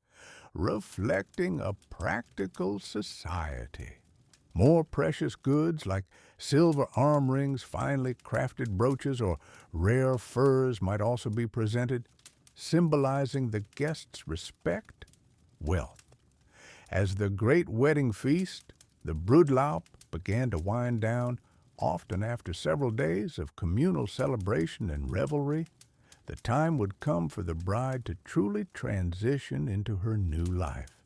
reflecting a practical society. More precious goods like silver arm rings, finely crafted brooches, or rare furs might also be presented, symbolizing the guests' respect, wealth. As the great wedding feast, the Broodlaup, began to wind down, often after several days of communal celebration and revelry, the time would come for the bride to truly transition into her new life.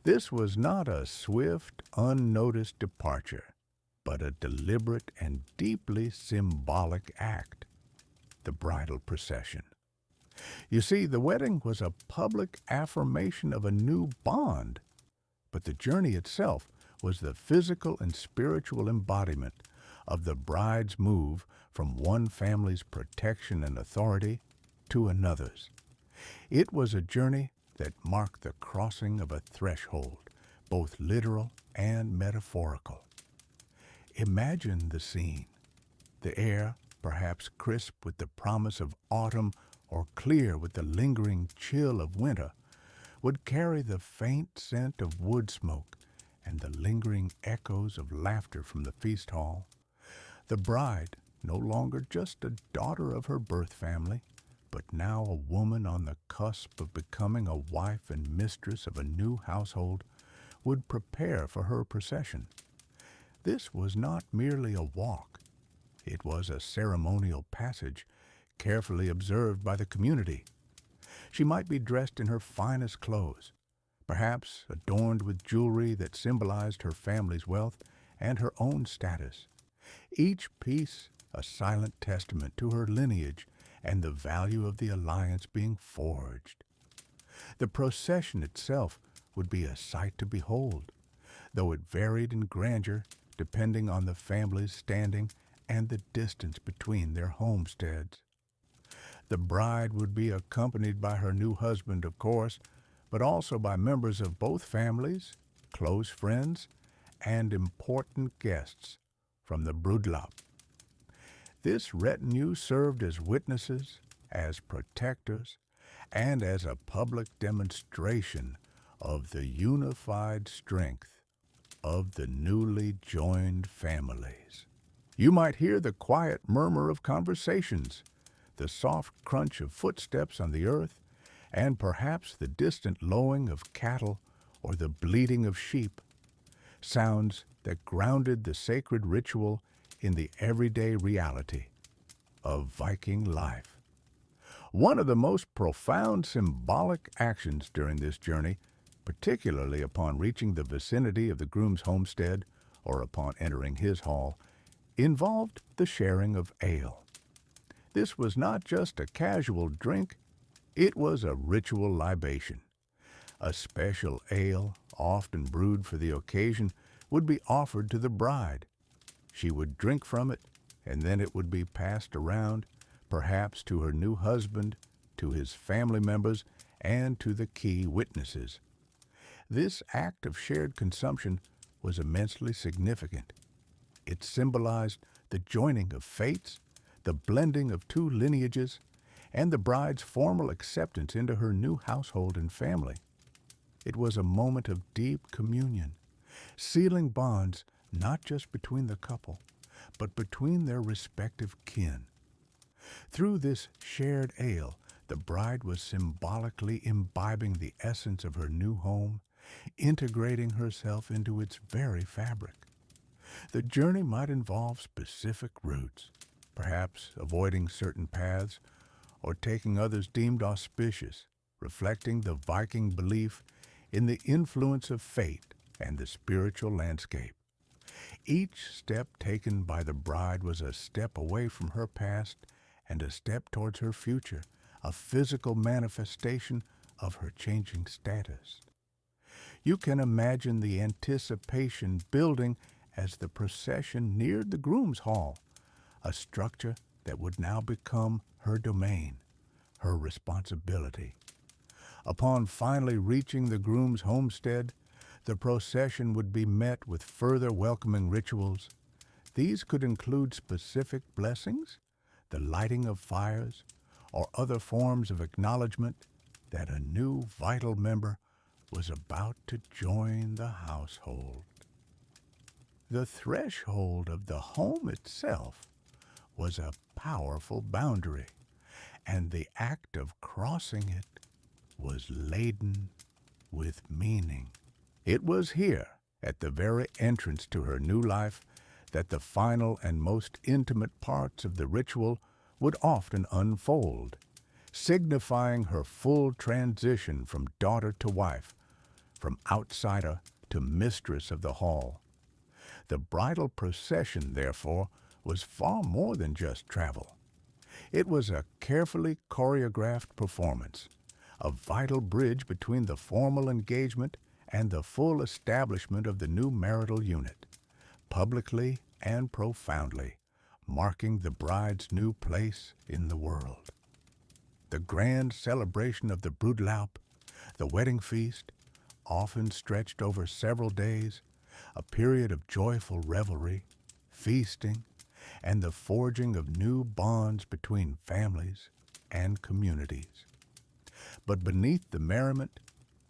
This was not a swift, unnoticed departure, but a deliberate and deeply symbolic act, the bridal procession. You see, the wedding was a public affirmation of a new bond, but the journey itself was the physical and spiritual embodiment of the bride's move from one family's protection and authority to another's. It was a journey that marked the crossing of a threshold, both literal and metaphorical. Imagine the scene. The air, perhaps crisp with the promise of autumn or clear with the lingering chill of winter, would carry the faint scent of wood smoke and the lingering echoes of laughter from the feast hall. The bride, no longer just a daughter of her birth family, but now a woman on the cusp of becoming a wife and mistress of a new household, would prepare for her procession. This was not merely a walk. It was a ceremonial passage, carefully observed by the community. She might be dressed in her finest clothes, perhaps adorned with jewelry that symbolized her family's wealth and her own status, each piece a silent testament to her lineage and the value of the alliance being forged. The procession itself would be a sight to behold, though it varied in grandeur depending on the family's standing and the distance between their homesteads. The bride would be accompanied by her new husband, of course, but also by members of both families, close friends, and important guests from the broodlap. This retinue served as witnesses, as protectors, and as a public demonstration of the unified strength of the newly joined families. You might hear the quiet murmur of conversations, the soft crunch of footsteps on the earth, and perhaps the distant lowing of cattle or the bleating of sheep, sounds that grounded the sacred ritual in the everyday reality of Viking life. One of the most profound symbolic actions during this journey, particularly upon reaching the vicinity of the groom's homestead or upon entering his hall, involved the sharing of ale. This was not just a casual drink, it was a ritual libation. A special ale, often brewed for the occasion, would be offered to the bride. She would drink from it, and then it would be passed around, perhaps to her new husband, to his family members, and to the key witnesses. This act of shared consumption was immensely significant. It symbolized the joining of fates, the blending of two lineages, and the bride's formal acceptance into her new household and family. It was a moment of deep communion, sealing bonds not just between the couple, but between their respective kin. Through this shared ale, the bride was symbolically imbibing the essence of her new home, integrating herself into its very fabric. The journey might involve specific routes, perhaps avoiding certain paths or taking others deemed auspicious, reflecting the Viking belief in the influence of fate and the spiritual landscape. Each step taken by the bride was a step away from her past and a step towards her future, a physical manifestation of her changing status. You can imagine the anticipation building as the procession neared the groom's hall, a structure that would now become her domain, her responsibility. Upon finally reaching the groom's homestead, the procession would be met with further welcoming rituals. These could include specific blessings, the lighting of fires, or other forms of acknowledgement that a new vital member was about to join the household. The threshold of the home itself was a powerful boundary, and the act of crossing it was laden with meaning. It was here, at the very entrance to her new life, that the final and most intimate parts of the ritual would often unfold, signifying her full transition from daughter to wife, from outsider to mistress of the hall. The bridal procession, therefore, was far more than just travel. It was a carefully choreographed performance, a vital bridge between the formal engagement and the full establishment of the new marital unit, publicly and profoundly, marking the bride's new place in the world. the grand celebration of the Broodlaup, the wedding feast, often stretched over several days, a period of joyful revelry, feasting, and the forging of new bonds between families and communities. But beneath the merriment,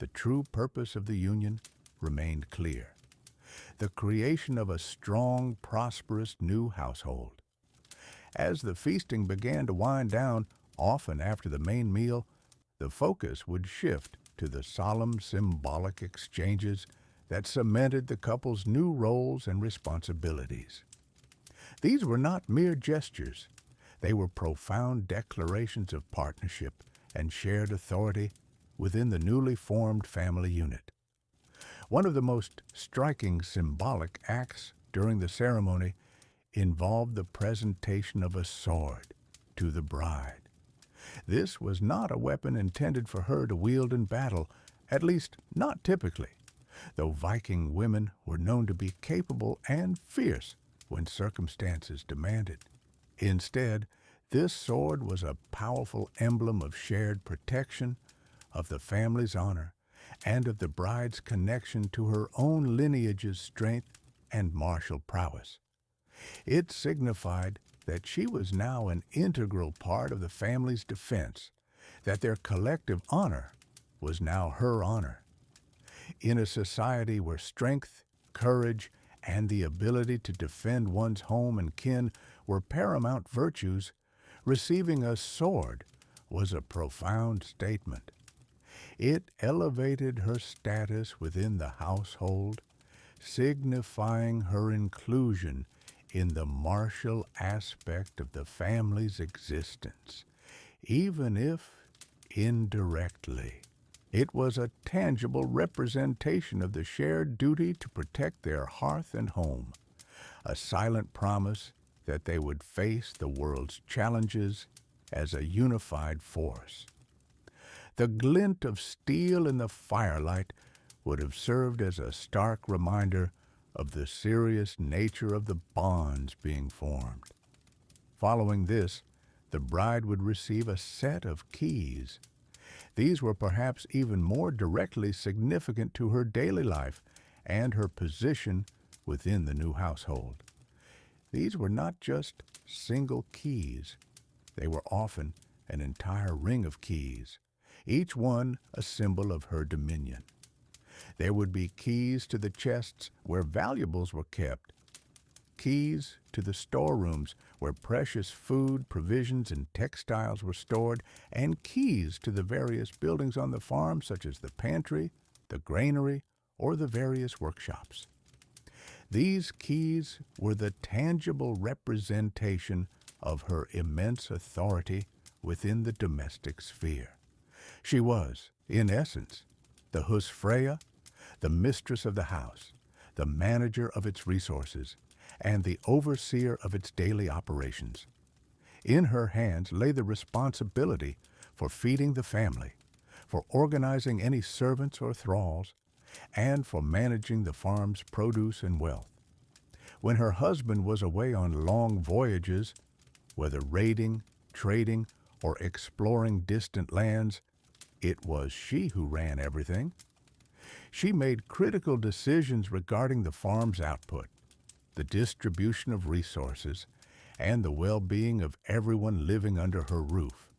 the true purpose of the union remained clear: the creation of a strong, prosperous new household. As the feasting began to wind down, often after the main meal, the focus would shift to the solemn, symbolic exchanges that cemented the couple's new roles and responsibilities. These were not mere gestures. They were profound declarations of partnership and shared authority within the newly formed family unit. One of the most striking symbolic acts during the ceremony involved the presentation of a sword to the bride. This was not a weapon intended for her to wield in battle, at least not typically, though Viking women were known to be capable and fierce when circumstances demanded. Instead, this sword was a powerful emblem of shared protection, of the family's honor, and of the bride's connection to her own lineage's strength and martial prowess. It signified that she was now an integral part of the family's defense, that their collective honor was now her honor. In a society where strength, courage, and the ability to defend one's home and kin were paramount virtues, receiving a sword was a profound statement. It elevated her status within the household, signifying her inclusion in the martial aspect of the family's existence, even if indirectly. It was a tangible representation of the shared duty to protect their hearth and home, a silent promise that they would face the world's challenges as a unified force. The glint of steel in the firelight would have served as a stark reminder of the serious nature of the bonds being formed. Following this, the bride would receive a set of keys. These were perhaps even more directly significant to her daily life and her position within the new household. These were not just single keys. They were often an entire ring of keys, each one a symbol of her dominion. There would be keys to the chests where valuables were kept, keys to the storerooms where precious food, provisions, and textiles were stored, and keys to the various buildings on the farm, such as the pantry, the granary, or the various workshops. These keys were the tangible representation of her immense authority within the domestic sphere. She was, in essence, the Husfreya, the mistress of the house, the manager of its resources, and the overseer of its daily operations. In her hands lay the responsibility for feeding the family, for organizing any servants or thralls, and for managing the farm's produce and wealth. When her husband was away on long voyages, whether raiding, trading, or exploring distant lands, it was she who ran everything. She made critical decisions regarding the farm's output, the distribution of resources, and the well-being of everyone living under her roof.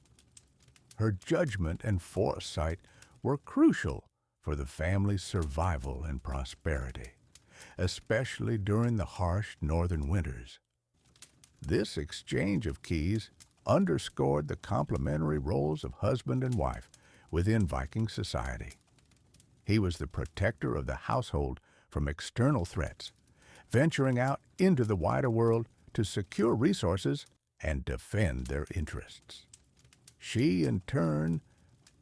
Her judgment and foresight were crucial for the family's survival and prosperity, especially during the harsh northern winters. This exchange of keys underscored the complementary roles of husband and wife within Viking society. He was the protector of the household from external threats, venturing out into the wider world to secure resources and defend their interests. She, in turn,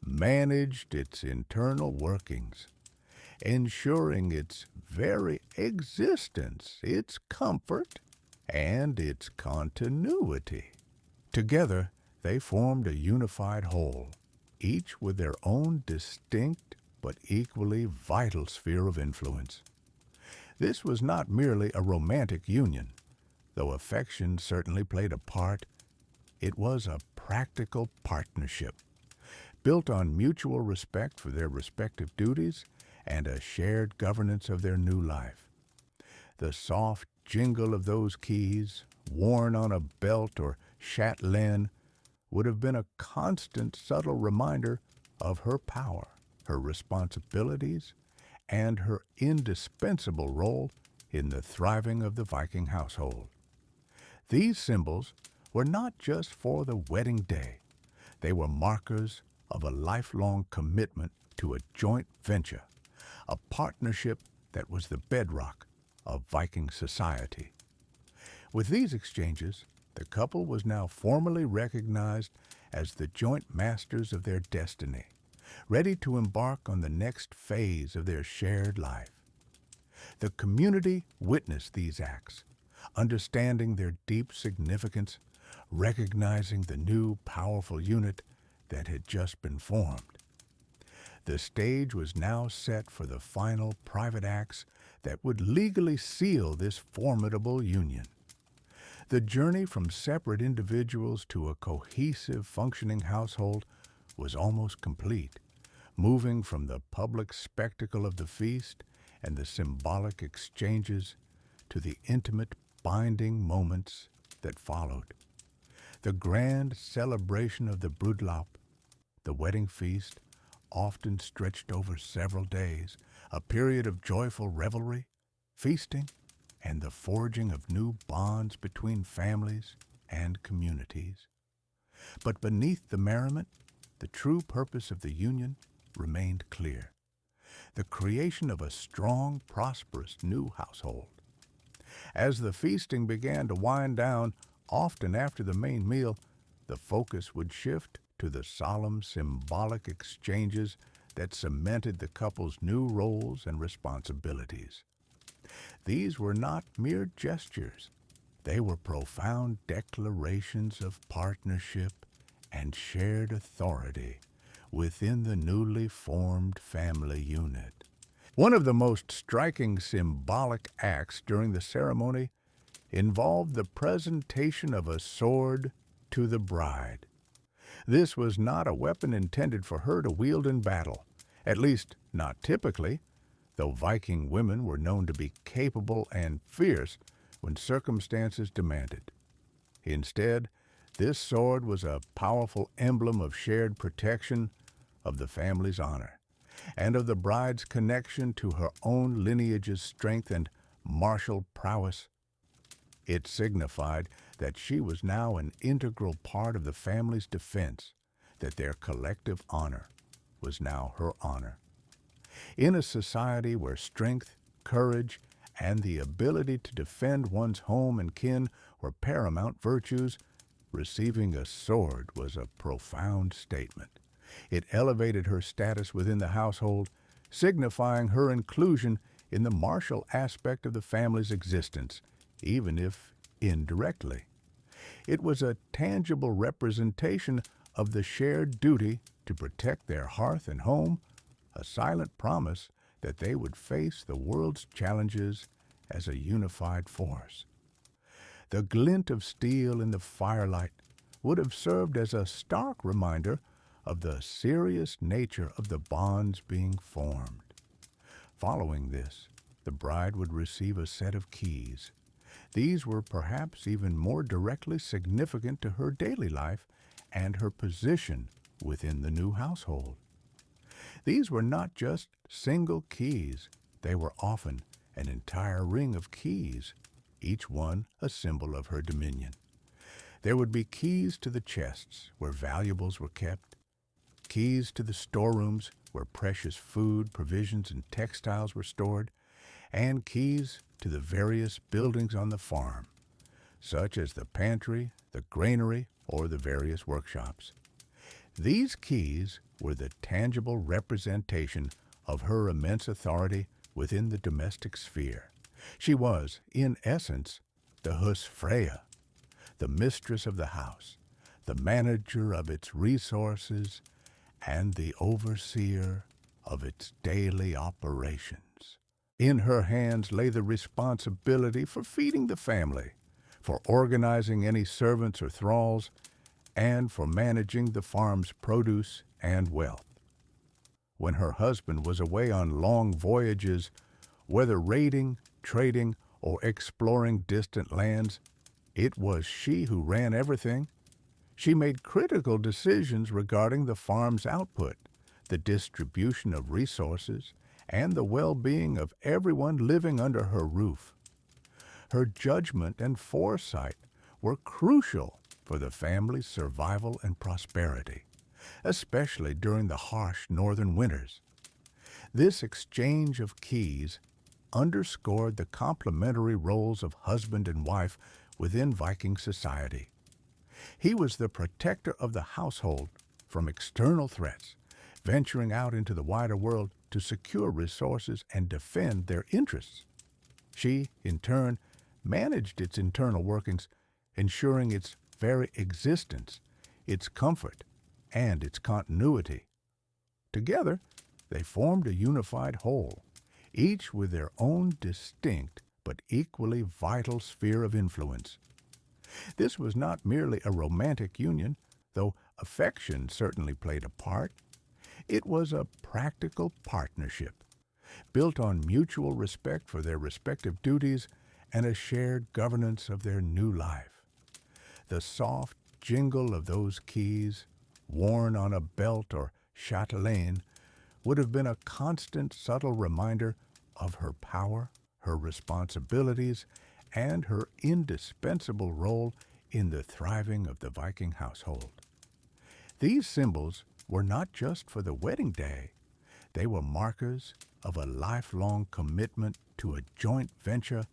managed its internal workings, ensuring its very existence, its comfort, and its continuity. Together, they formed a unified whole, each with their own distinct but equally vital sphere of influence. This was not merely a romantic union. Though affection certainly played a part, it was a practical partnership, built on mutual respect for their respective duties and a shared governance of their new life. The soft jingle of those keys, worn on a belt or chatelaine, would have been a constant, subtle reminder of her power, her responsibilities, and her indispensable role in the thriving of the Viking household. These symbols were not just for the wedding day. They were markers of a lifelong commitment to a joint venture, a partnership that was the bedrock of Viking society. With these exchanges, the couple was now formally recognized as the joint masters of their destiny, ready to embark on the next phase of their shared life. The community witnessed these acts, understanding their deep significance, recognizing the new powerful unit that had just been formed. The stage was now set for the final private acts that would legally seal this formidable union. The journey from separate individuals to a cohesive, functioning household was almost complete, moving from the public spectacle of the feast and the symbolic exchanges to the intimate, binding moments that followed. The grand celebration of the Brudlaup, the wedding feast, often stretched over several days, a period of joyful revelry, feasting, and the forging of new bonds between families and communities. But beneath the merriment, the true purpose of the union remained clear: the creation of a strong, prosperous new household. As the feasting began to wind down, often after the main meal, the focus would shift to the solemn, symbolic exchanges that cemented the couple's new roles and responsibilities. These were not mere gestures. They were profound declarations of partnership and shared authority within the newly formed family unit. One of the most striking symbolic acts during the ceremony involved the presentation of a sword to the bride. This was not a weapon intended for her to wield in battle, at least not typically, though Viking women were known to be capable and fierce when circumstances demanded. Instead, this sword was a powerful emblem of shared protection, of the family's honor, and of the bride's connection to her own lineage's strength and martial prowess. It signified that she was now an integral part of the family's defense, that their collective honor was now her honor. In a society where strength, courage, and the ability to defend one's home and kin were paramount virtues, receiving a sword was a profound statement. It elevated her status within the household, signifying her inclusion in the martial aspect of the family's existence, even if indirectly. It was a tangible representation of the shared duty to protect their hearth and home, a silent promise that they would face the world's challenges as a unified force. The glint of steel in the firelight would have served as a stark reminder of the serious nature of the bonds being formed. Following this, the bride would receive a set of keys. These were perhaps even more directly significant to her daily life and her position within the new household. These were not just single keys. They were often an entire ring of keys, each one a symbol of her dominion. There would be keys to the chests where valuables were kept, keys to the storerooms where precious food, provisions, and textiles were stored, and keys to the various buildings on the farm, such as the pantry, the granary, or the various workshops. These keys were the tangible representation of her immense authority within the domestic sphere. She was, in essence, the Husfreyja, the mistress of the house, the manager of its resources, and the overseer of its daily operations. In her hands lay the responsibility for feeding the family, for organizing any servants or thralls, and for managing the farm's produce and wealth. When her husband was away on long voyages, whether raiding, trading, or exploring distant lands, it was she who ran everything. She made critical decisions regarding the farm's output, the distribution of resources, and the well-being of everyone living under her roof. Her judgment and foresight were crucial for the family's survival and prosperity, especially during the harsh northern winters. This exchange of keys underscored the complementary roles of husband and wife within Viking society. He was the protector of the household from external threats, venturing out into the wider world to secure resources and defend their interests. She, in turn, managed its internal workings, ensuring its very existence, its comfort, and its continuity. Together, they formed a unified whole, each with their own distinct but equally vital sphere of influence. This was not merely a romantic union, though affection certainly played a part. It was a practical partnership, built on mutual respect for their respective duties and a shared governance of their new life. The soft jingle of those keys, worn on a belt or chatelaine, would have been a constant, subtle reminder of her power, her responsibilities, and her indispensable role in the thriving of the Viking household. These symbols were not just for the wedding day. They were markers of a lifelong commitment to a joint venture,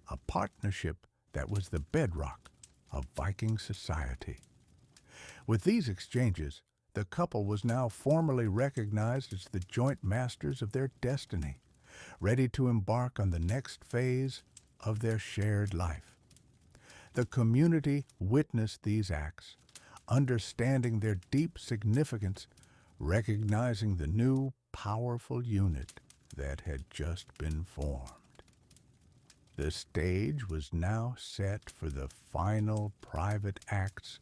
a partnership that was the bedrock of Viking society. With these exchanges, the couple was now formally recognized as the joint masters of their destiny, ready to embark on the next phase of their shared life. The community witnessed these acts, understanding their deep significance, recognizing the new, powerful unit that had just been formed. The stage was now set for the final private acts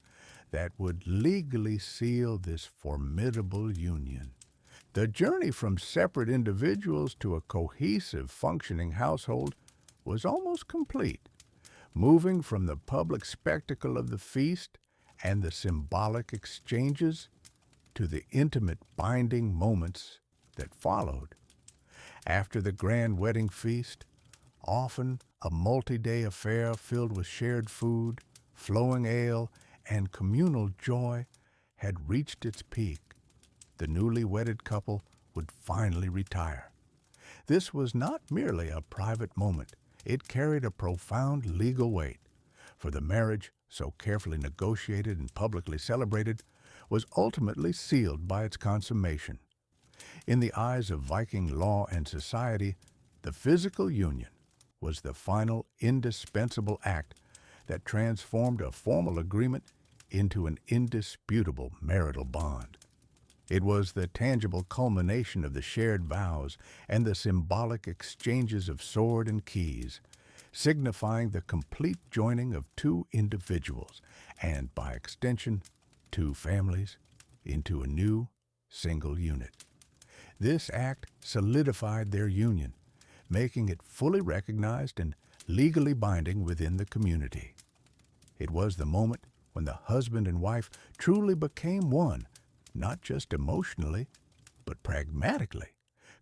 that would legally seal this formidable union. The journey from separate individuals to a cohesive, functioning household was almost complete, moving from the public spectacle of the feast and the symbolic exchanges to the intimate binding moments that followed. After the grand wedding feast, often a multi-day affair filled with shared food, flowing ale, and communal joy, had reached its peak, the newly wedded couple would finally retire. This was not merely a private moment. It carried a profound legal weight, for the marriage, so carefully negotiated and publicly celebrated, was ultimately sealed by its consummation. In the eyes of Viking law and society, the physical union was the final indispensable act that transformed a formal agreement into an indisputable marital bond. It was the tangible culmination of the shared vows and the symbolic exchanges of sword and keys, signifying the complete joining of two individuals and, by extension, two families into a new single unit. This act solidified their union, making it fully recognized and legally binding within the community. It was the moment when the husband and wife truly became one, not just emotionally, but pragmatically,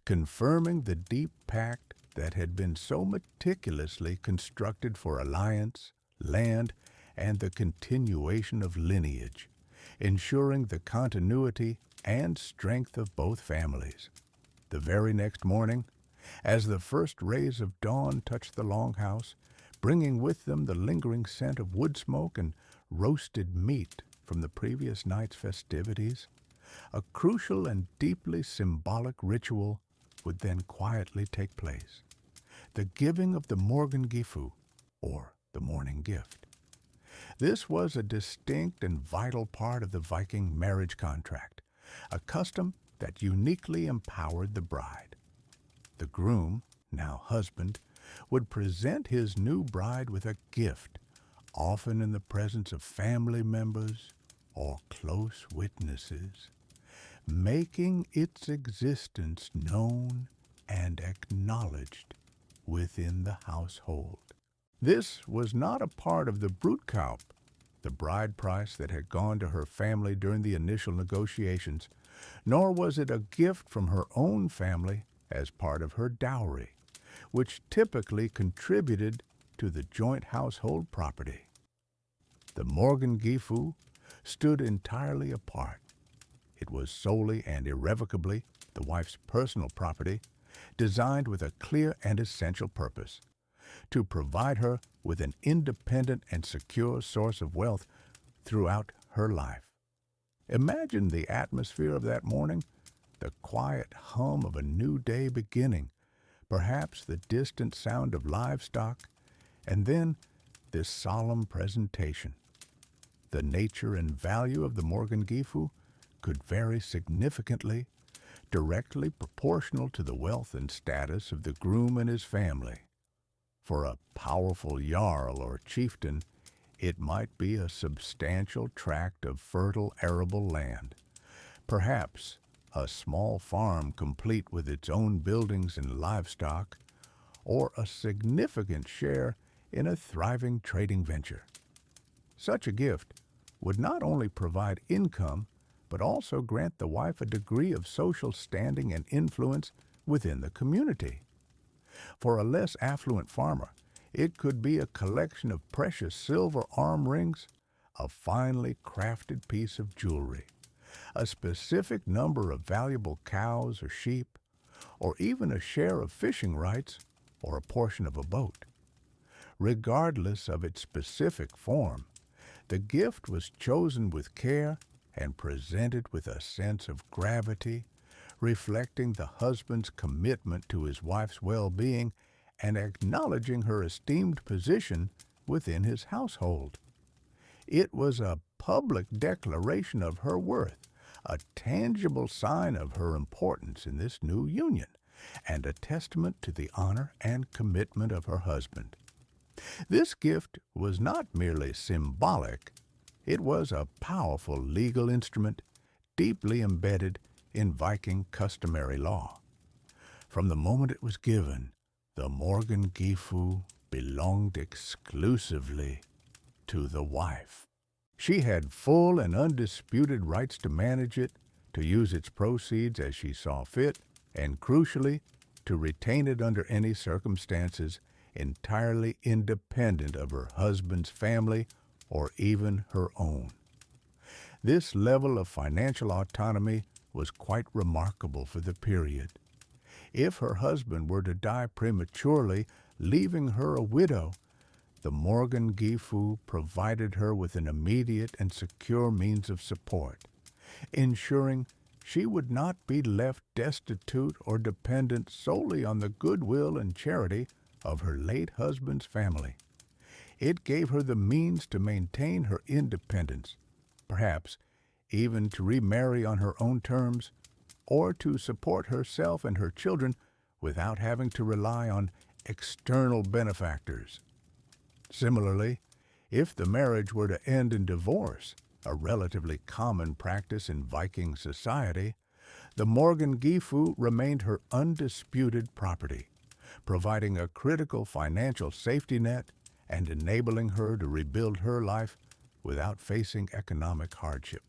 confirming the deep pact that had been so meticulously constructed for alliance, land, and the continuation of lineage, ensuring the continuity and strength of both families. The very next morning, as the first rays of dawn touched the longhouse, bringing with them the lingering scent of wood smoke and roasted meat from the previous night's festivities, a crucial and deeply symbolic ritual would then quietly take place, the giving of the Morgengifu, or the morning gift. This was a distinct and vital part of the Viking marriage contract, a custom that uniquely empowered the bride. The groom, now husband, would present his new bride with a gift, often in the presence of family members or close witnesses, making its existence known and acknowledged within the household. This was not a part of the Brutkauf, the bride price that had gone to her family during the initial negotiations, nor was it a gift from her own family as part of her dowry, which typically contributed to the joint household property. The Morgengifu stood entirely apart. It was solely and irrevocably the wife's personal property, designed with a clear and essential purpose: to provide her with an independent and secure source of wealth throughout her life. Imagine the atmosphere of that morning, the quiet hum of a new day beginning, perhaps the distant sound of livestock, and then this solemn presentation. The nature and value of the Morgengifu could vary significantly, directly proportional to the wealth and status of the groom and his family. For a powerful jarl or chieftain, it might be a substantial tract of fertile arable land, perhaps a small farm complete with its own buildings and livestock, or a significant share in a thriving trading venture. Such a gift would not only provide income, but also grant the wife a degree of social standing and influence within the community. For a less affluent farmer, it could be a collection of precious silver arm rings, a finely crafted piece of jewelry, a specific number of valuable cows or sheep, or even a share of fishing rights or a portion of a boat. Regardless of its specific form, the gift was chosen with care and presented with a sense of gravity, reflecting the husband's commitment to his wife's well-being and acknowledging her esteemed position within his household. It was a public declaration of her worth, a tangible sign of her importance in this new union, and a testament to the honor and commitment of her husband. This gift was not merely symbolic, it was a powerful legal instrument deeply embedded in Viking customary law. From the moment it was given, the Morgengifu belonged exclusively to the wife. She had full and undisputed rights to manage it, to use its proceeds as she saw fit, and crucially, to retain it under any circumstances, entirely independent of her husband's family or even her own. This level of financial autonomy was quite remarkable for the period. If her husband were to die prematurely, leaving her a widow, the Morgengifu provided her with an immediate and secure means of support, ensuring she would not be left destitute or dependent solely on the goodwill and charity of her late husband's family. It gave her the means to maintain her independence, perhaps even to remarry on her own terms, or to support herself and her children without having to rely on external benefactors. Similarly, if the marriage were to end in divorce, a relatively common practice in Viking society, the Morgengifu remained her undisputed property, providing a critical financial safety net and enabling her to rebuild her life without facing economic hardship.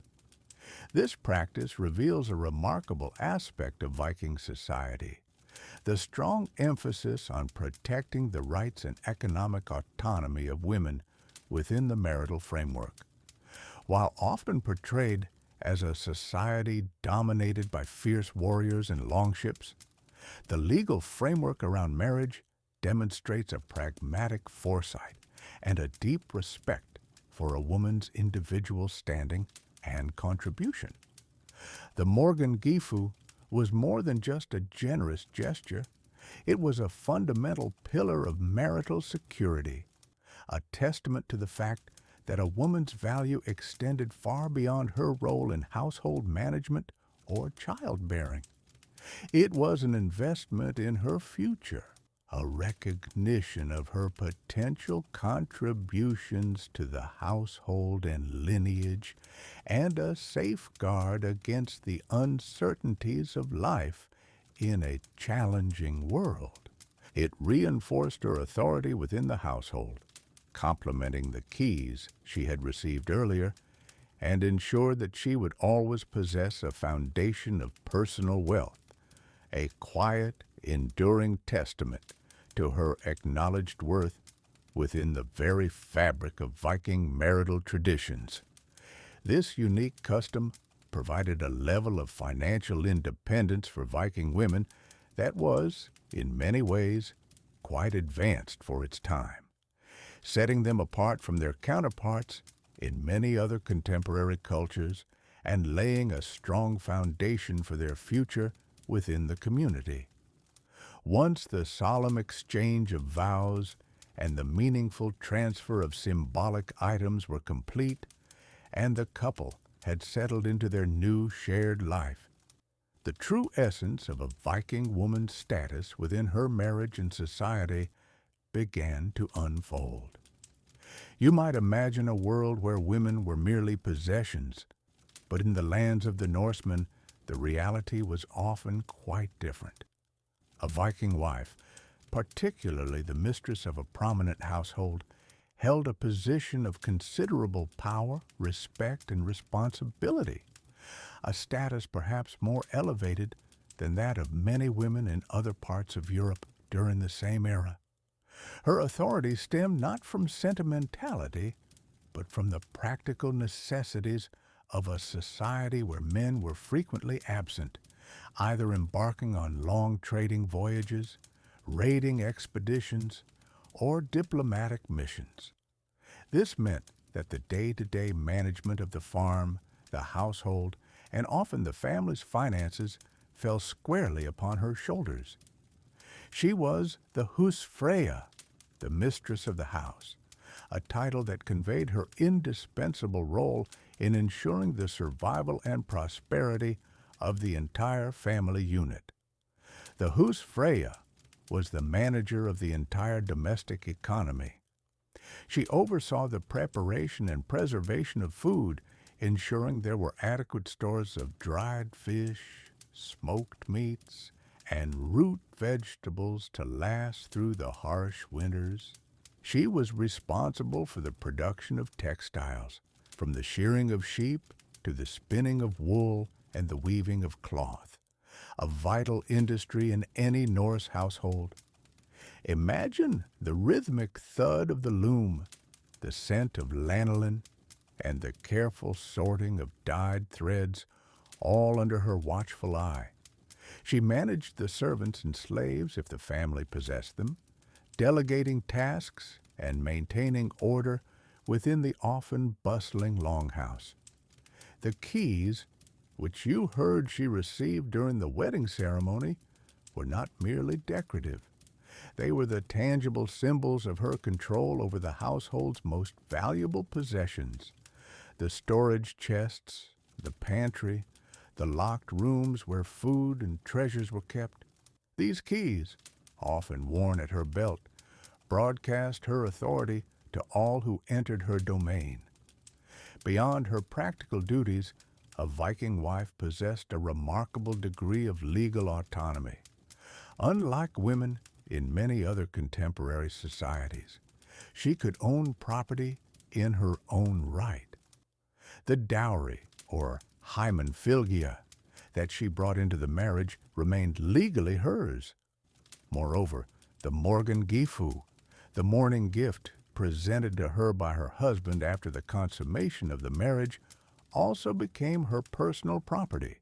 This practice reveals a remarkable aspect of Viking society: the strong emphasis on protecting the rights and economic autonomy of women within the marital framework. While often portrayed as a society dominated by fierce warriors and longships, the legal framework around marriage demonstrates a pragmatic foresight and a deep respect for a woman's individual standing and contribution. The Morgengifu was more than just a generous gesture. It was a fundamental pillar of marital security, a testament to the fact that a woman's value extended far beyond her role in household management or childbearing. It was an investment in her future, a recognition of her potential contributions to the household and lineage, and a safeguard against the uncertainties of life in a challenging world. It reinforced her authority within the household, complementing the keys she had received earlier, and ensured that she would always possess a foundation of personal wealth, a quiet, enduring testament to her acknowledged worth within the very fabric of Viking marital traditions. This unique custom provided a level of financial independence for Viking women that was, in many ways, quite advanced for its time, setting them apart from their counterparts in many other contemporary cultures and laying a strong foundation for their future within the community. Once the solemn exchange of vows and the meaningful transfer of symbolic items were complete, and the couple had settled into their new shared life, the true essence of a Viking woman's status within her marriage and society began to unfold. You might imagine a world where women were merely possessions, but in the lands of the Norsemen, the reality was often quite different. A Viking wife, particularly the mistress of a prominent household, held a position of considerable power, respect, and responsibility, a status perhaps more elevated than that of many women in other parts of Europe during the same era. Her authority stemmed not from sentimentality, but from the practical necessities of a society where men were frequently absent, either embarking on long trading voyages, raiding expeditions, or diplomatic missions. This meant that the day-to-day management of the farm, the household, and often the family's finances fell squarely upon her shoulders. She was the husfreyja, the mistress of the house, a title that conveyed her indispensable role in ensuring the survival and prosperity of the entire family unit. The husfreyja was the manager of the entire domestic economy. She oversaw the preparation and preservation of food, ensuring there were adequate stores of dried fish, smoked meats, and root vegetables to last through the harsh winters. She was responsible for the production of textiles, from the shearing of sheep to the spinning of wool and the weaving of cloth, a vital industry in any Norse household. Imagine the rhythmic thud of the loom, the scent of lanolin, and the careful sorting of dyed threads, all under her watchful eye. She managed the servants and slaves if the family possessed them, delegating tasks and maintaining order within the often bustling longhouse. The keys, which you heard she received during the wedding ceremony, were not merely decorative. They were the tangible symbols of her control over the household's most valuable possessions: the storage chests, the pantry, the locked rooms where food and treasures were kept. These keys, often worn at her belt, broadcast her authority to all who entered her domain. Beyond her practical duties, a Viking wife possessed a remarkable degree of legal autonomy. Unlike women in many other contemporary societies, she could own property in her own right. The dowry, or heimanfylgja, that she brought into the marriage remained legally hers. Moreover, the morgungifu, the morning gift presented to her by her husband after the consummation of the marriage, also became her personal property,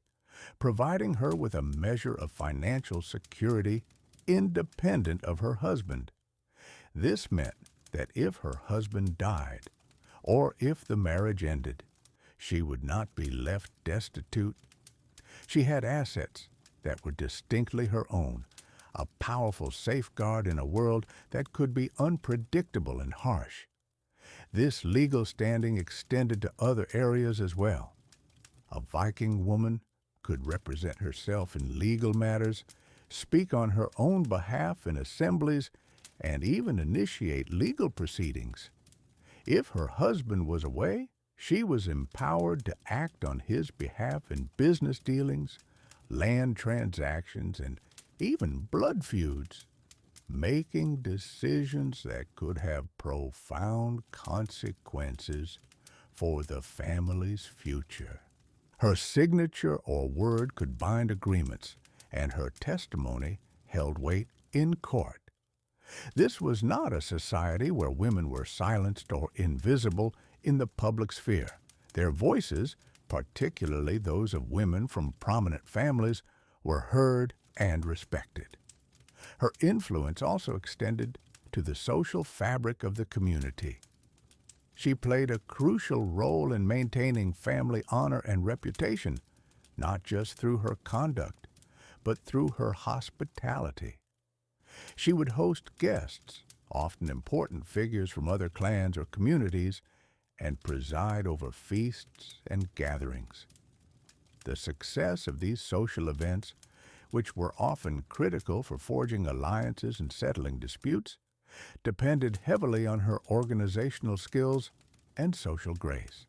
providing her with a measure of financial security independent of her husband. This meant that if her husband died, or if the marriage ended, she would not be left destitute. She had assets that were distinctly her own, a powerful safeguard in a world that could be unpredictable and harsh. This legal standing extended to other areas as well. A Viking woman could represent herself in legal matters, speak on her own behalf in assemblies, and even initiate legal proceedings. If her husband was away, she was empowered to act on his behalf in business dealings, land transactions, and even blood feuds, making decisions that could have profound consequences for the family's future. Her signature or word could bind agreements, and her testimony held weight in court. This was not a society where women were silenced or invisible in the public sphere. Their voices, particularly those of women from prominent families, were heard and respected. Her influence also extended to the social fabric of the community. She played a crucial role in maintaining family honor and reputation, not just through her conduct, but through her hospitality. She would host guests, often important figures from other clans or communities, and preside over feasts and gatherings. The success of these social events, which were often critical for forging alliances and settling disputes, depended heavily on her organizational skills and social grace.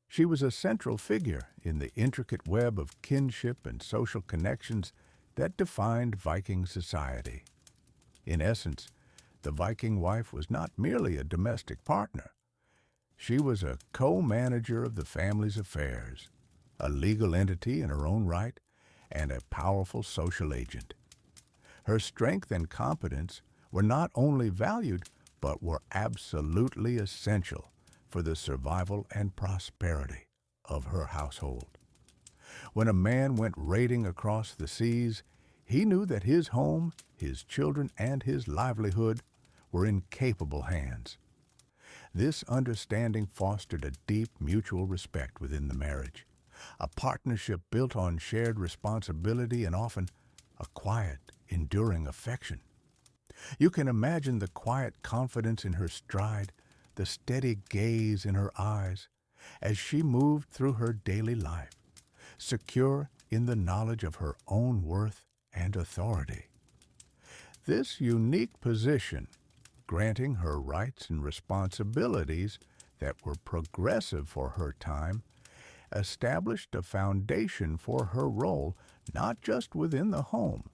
She was a central figure in the intricate web of kinship and social connections that defined Viking society. In essence, the Viking wife was not merely a domestic partner. She was a co-manager of the family's affairs, a legal entity in her own right, and a powerful social agent. Her strength and competence were not only valued, but were absolutely essential for the survival and prosperity of her household. When a man went raiding across the seas, he knew that his home, his children, and his livelihood were in capable hands. This understanding fostered a deep mutual respect within the marriage, a partnership built on shared responsibility and often a quiet, enduring affection. You can imagine the quiet confidence in her stride, the steady gaze in her eyes, as she moved through her daily life, secure in the knowledge of her own worth and authority. This unique position, granting her rights and responsibilities that were progressive for her time, established a foundation for her role not just within the home,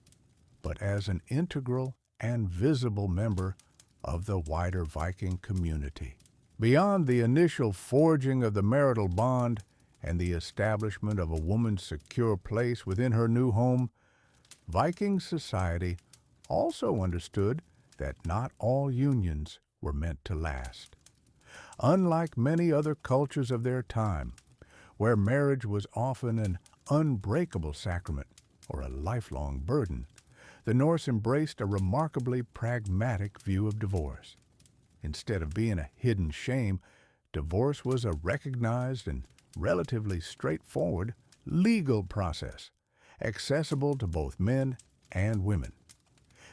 but as an integral and visible member of the wider Viking community. Beyond the initial forging of the marital bond and the establishment of a woman's secure place within her new home, Viking society also understood that not all unions were meant to last. Unlike many other cultures of their time, where marriage was often an unbreakable sacrament or a lifelong burden, the Norse embraced a remarkably pragmatic view of divorce. Instead of being a hidden shame, divorce was a recognized and relatively straightforward legal process, accessible to both men and women.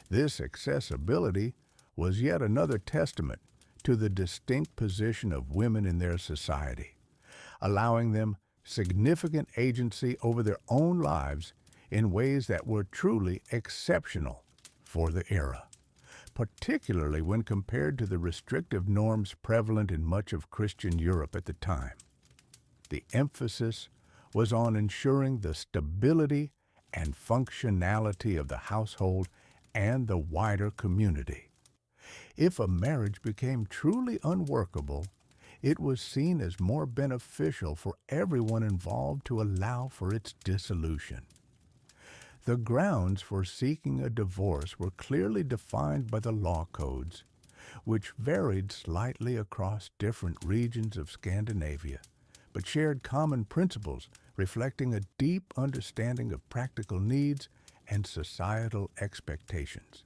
This accessibility was yet another testament to the distinct position of women in their society, allowing them significant agency over their own lives in ways that were truly exceptional for the era, particularly when compared to the restrictive norms prevalent in much of Christian Europe at the time. The emphasis was on ensuring the stability and functionality of the household and the wider community. If a marriage became truly unworkable, it was seen as more beneficial for everyone involved to allow for its dissolution. The grounds for seeking a divorce were clearly defined by the law codes, which varied slightly across different regions of Scandinavia, but shared common principles reflecting a deep understanding of practical needs and societal expectations.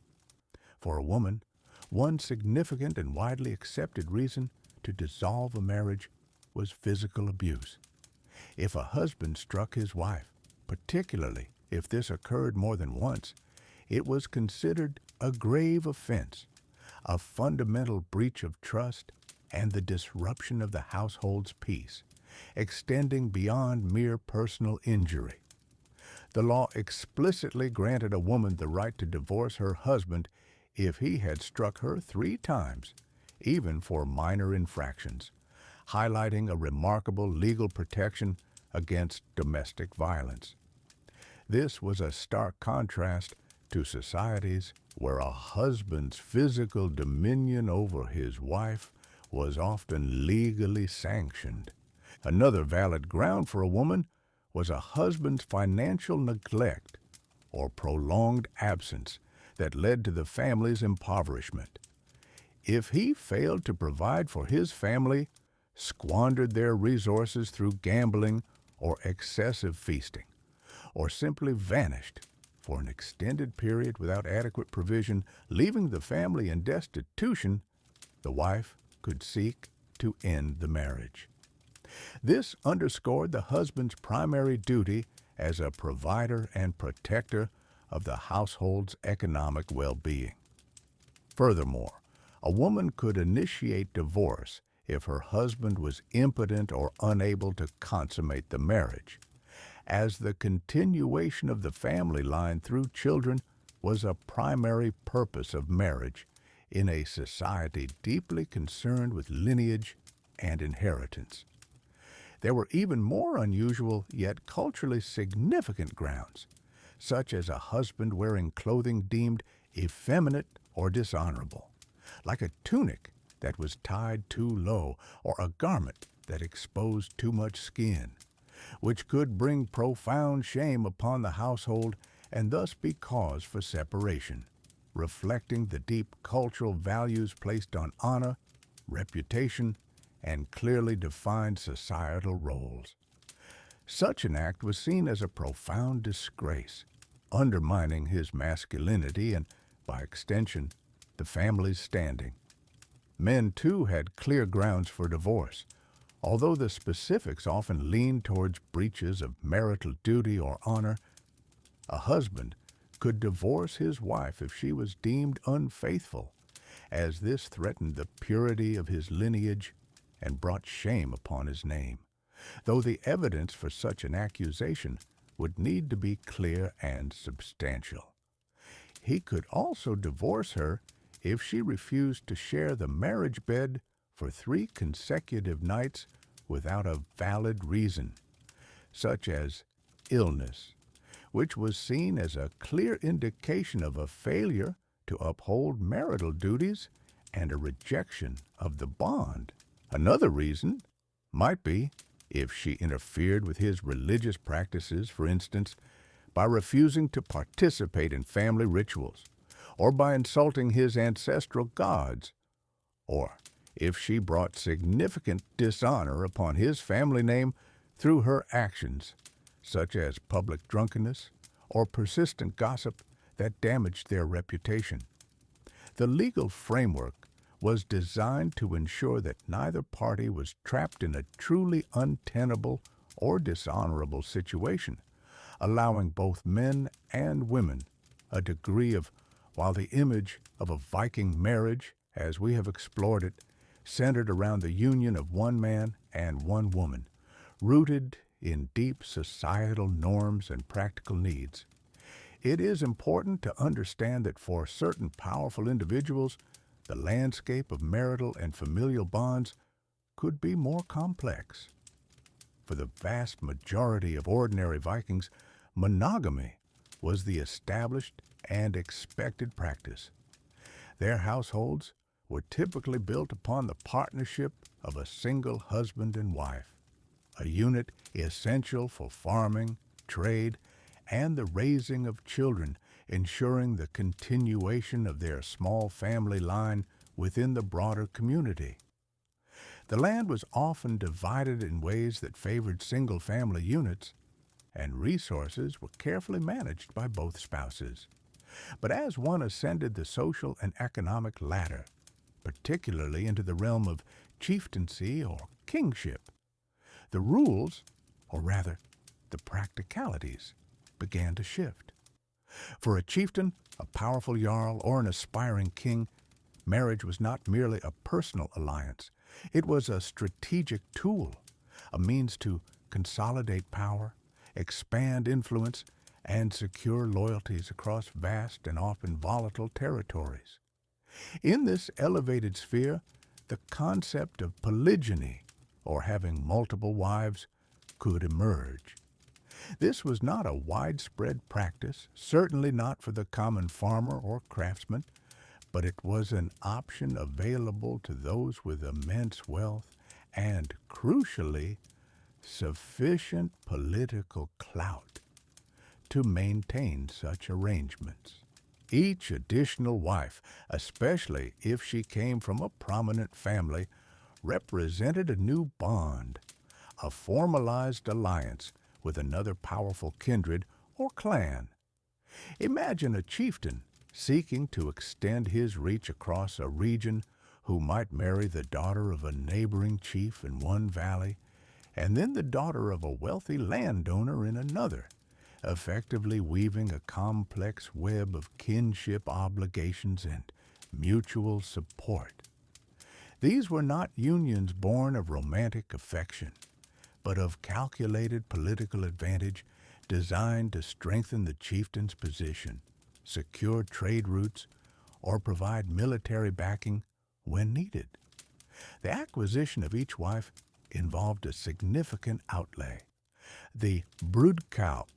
For a woman, one significant and widely accepted reason to dissolve a marriage was physical abuse. If a husband struck his wife, particularly if this occurred more than once, it was considered a grave offense, a fundamental breach of trust, and the disruption of the household's peace, extending beyond mere personal injury. The law explicitly granted a woman the right to divorce her husband if he had struck her 3 times, even for minor infractions, highlighting a remarkable legal protection against domestic violence. This was a stark contrast to societies where a husband's physical dominion over his wife was often legally sanctioned. Another valid ground for a woman was a husband's financial neglect or prolonged absence that led to the family's impoverishment. If he failed to provide for his family, squandered their resources through gambling or excessive feasting, or simply vanished for an extended period without adequate provision, leaving the family in destitution, the wife could seek to end the marriage. This underscored the husband's primary duty as a provider and protector of the household's economic well-being. Furthermore, a woman could initiate divorce if her husband was impotent or unable to consummate the marriage, as the continuation of the family line through children was a primary purpose of marriage in a society deeply concerned with lineage and inheritance. There were even more unusual yet culturally significant grounds, such as a husband wearing clothing deemed effeminate or dishonorable, like a tunic that was tied too low or a garment that exposed too much skin, which could bring profound shame upon the household and thus be cause for separation, reflecting the deep cultural values placed on honor, reputation, and clearly defined societal roles. Such an act was seen as a profound disgrace, undermining his masculinity and, by extension, the family's standing. Men, too, had clear grounds for divorce, although the specifics often leaned towards breaches of marital duty or honor. A husband could divorce his wife if she was deemed unfaithful, as this threatened the purity of his lineage and brought shame upon his name, though the evidence for such an accusation would need to be clear and substantial. He could also divorce her if she refused to share the marriage bed for 3 consecutive nights without a valid reason, such as illness, which was seen as a clear indication of a failure to uphold marital duties and a rejection of the bond. Another reason might be if she interfered with his religious practices, for instance, by refusing to participate in family rituals, or by insulting his ancestral gods, or if she brought significant dishonor upon his family name through her actions, such as public drunkenness or persistent gossip that damaged their reputation. The legal framework was designed to ensure that neither party was trapped in a truly untenable or dishonorable situation, allowing both men and women a degree of, while the image of a Viking marriage, as we have explored it, centered around the union of one man and one woman, rooted in deep societal norms and practical needs. It is important to understand that for certain powerful individuals, the landscape of marital and familial bonds could be more complex. For the vast majority of ordinary Vikings, monogamy was the established and expected practice. Their households were typically built upon the partnership of a single husband and wife, a unit essential for farming, trade, and the raising of children, ensuring the continuation of their small family line within the broader community. The land was often divided in ways that favored single-family units, and resources were carefully managed by both spouses. But as one ascended the social and economic ladder, particularly into the realm of chieftaincy or kingship, the rules, or rather, the practicalities, began to shift. For a chieftain, a powerful jarl, or an aspiring king, marriage was not merely a personal alliance. It was a strategic tool, a means to consolidate power, expand influence, and secure loyalties across vast and often volatile territories. In this elevated sphere, the concept of polygyny, or having multiple wives, could emerge. This was not a widespread practice, certainly not for the common farmer or craftsman, but it was an option available to those with immense wealth and, crucially, sufficient political clout to maintain such arrangements. Each additional wife, especially if she came from a prominent family, represented a new bond, a formalized alliance with another powerful kindred or clan. Imagine a chieftain seeking to extend his reach across a region who might marry the daughter of a neighboring chief in one valley and then the daughter of a wealthy landowner in another, effectively weaving a complex web of kinship obligations and mutual support. These were not unions born of romantic affection, but of calculated political advantage designed to strengthen the chieftain's position, secure trade routes, or provide military backing when needed. The acquisition of each wife involved a significant outlay. The Bruidkoop,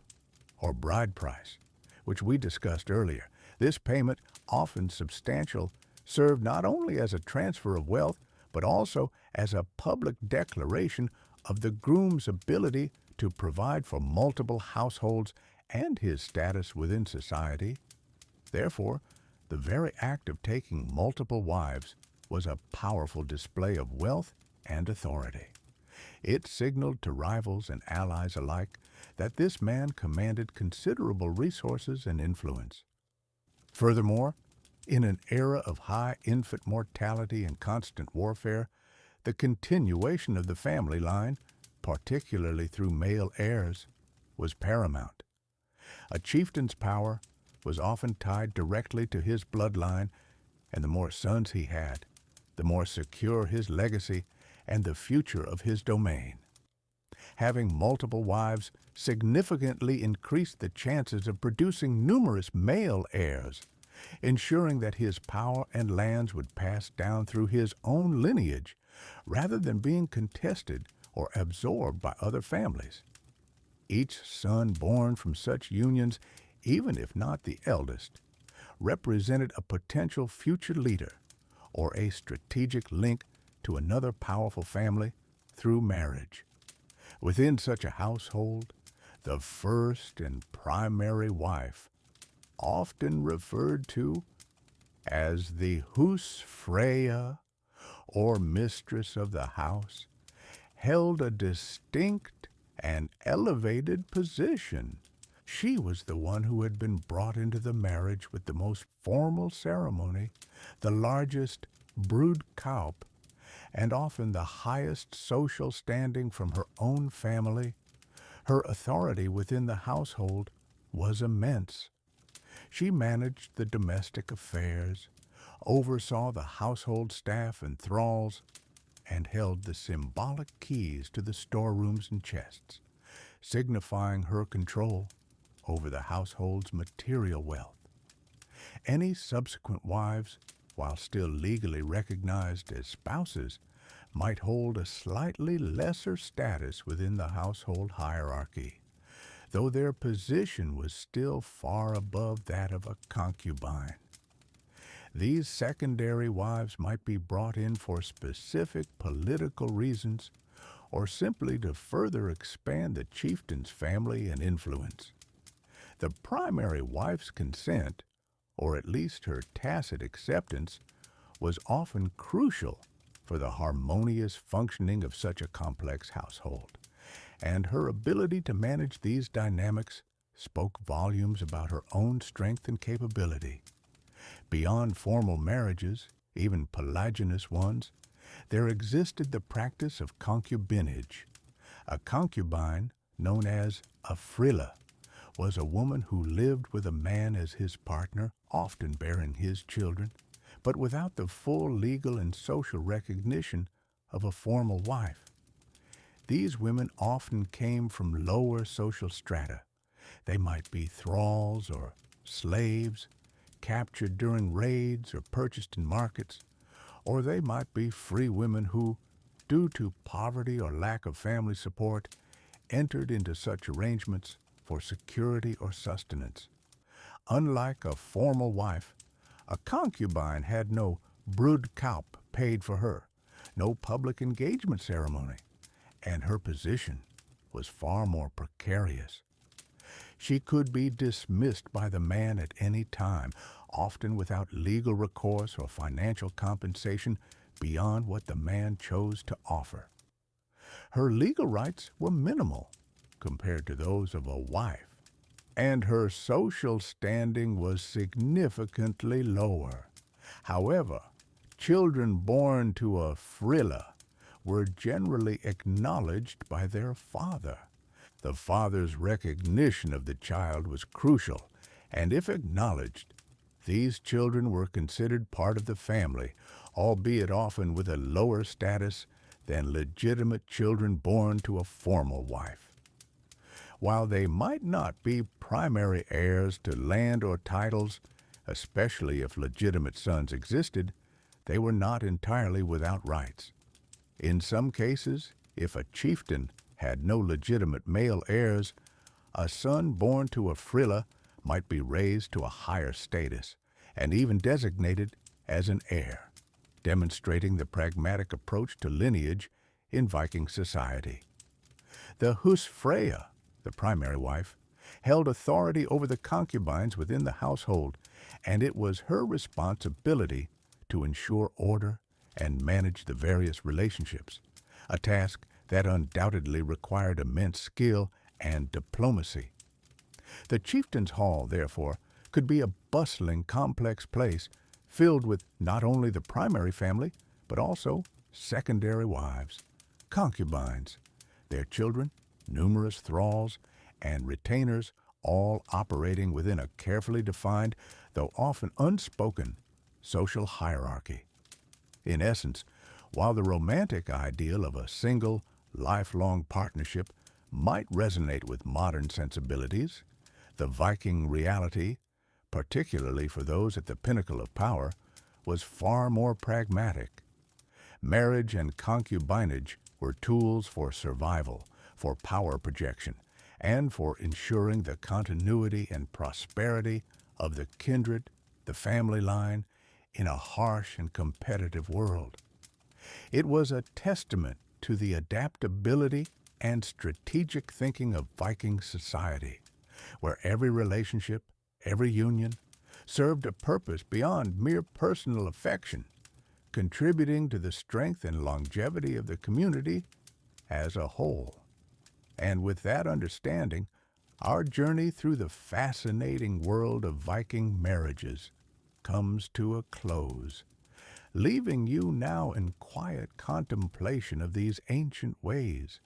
or bride price, which we discussed earlier, this payment, often substantial, served not only as a transfer of wealth, but also as a public declaration of the groom's ability to provide for multiple households and his status within society. Therefore, the very act of taking multiple wives was a powerful display of wealth and authority. It signaled to rivals and allies alike that this man commanded considerable resources and influence. Furthermore, in an era of high infant mortality and constant warfare, the continuation of the family line, particularly through male heirs, was paramount. A chieftain's power was often tied directly to his bloodline, and the more sons he had, the more secure his legacy and the future of his domain. Having multiple wives significantly increased the chances of producing numerous male heirs, ensuring that his power and lands would pass down through his own lineage rather than being contested or absorbed by other families. Each son born from such unions, even if not the eldest, represented a potential future leader or a strategic link to another powerful family through marriage. Within such a household, the first and primary wife, often referred to as the Husfreya, or mistress of the house, held a distinct and elevated position. She was the one who had been brought into the marriage with the most formal ceremony, the largest Bruidkoop, and often the highest social standing from her own family. Her authority within the household was immense. She managed the domestic affairs, oversaw the household staff and thralls, and held the symbolic keys to the storerooms and chests, signifying her control over the household's material wealth. Any subsequent wives, while still legally recognized as spouses, might hold a slightly lesser status within the household hierarchy, though their position was still far above that of a concubine. These secondary wives might be brought in for specific political reasons or simply to further expand the chieftain's family and influence. The primary wife's consent, or at least her tacit acceptance, was often crucial for the harmonious functioning of such a complex household, and her ability to manage these dynamics spoke volumes about her own strength and capability. Beyond formal marriages, even polygynous ones, there existed the practice of concubinage. A concubine, known as a frilla, was a woman who lived with a man as his partner, often bearing his children, but without the full legal and social recognition of a formal wife. These women often came from lower social strata, They might be thralls or slaves, captured during raids or purchased in markets, or they might be free women who, due to poverty or lack of family support, entered into such arrangements for security or sustenance. Unlike a formal wife, a concubine had no broodkaup paid for her, no public engagement ceremony, and her position was far more precarious. She could be dismissed by the man at any time, often without legal recourse or financial compensation beyond what the man chose to offer. Her legal rights were minimal compared to those of a wife, and her social standing was significantly lower. However, children born to a frilla were generally acknowledged by their father. The father's recognition of the child was crucial, and if acknowledged, these children were considered part of the family, albeit often with a lower status than legitimate children born to a formal wife. While they might not be primary heirs to land or titles, especially if legitimate sons existed, they were not entirely without rights. In some cases, if a chieftain had no legitimate male heirs, a son born to a frilla might be raised to a higher status and even designated as an heir, demonstrating the pragmatic approach to lineage in Viking society. The husfreyja, the primary wife, held authority over the concubines within the household, and it was her responsibility to ensure order and manage the various relationships, a task that undoubtedly required immense skill and diplomacy. The chieftain's hall, therefore, could be a bustling, complex place filled with not only the primary family, but also secondary wives, concubines, their children, numerous thralls, and retainers, all operating within a carefully defined, though often unspoken, social hierarchy. In essence, while the romantic ideal of a single, lifelong partnership might resonate with modern sensibilities, the Viking reality, particularly for those at the pinnacle of power, was far more pragmatic. Marriage and concubinage were tools for survival, for power projection, and for ensuring the continuity and prosperity of the kindred, the family line, in a harsh and competitive world. It was a testament to the adaptability and strategic thinking of Viking society, where every relationship, every union, served a purpose beyond mere personal affection, contributing to the strength and longevity of the community as a whole. And with that understanding, our journey through the fascinating world of Viking marriages comes to a close, leaving you now in quiet contemplation of these ancient ways.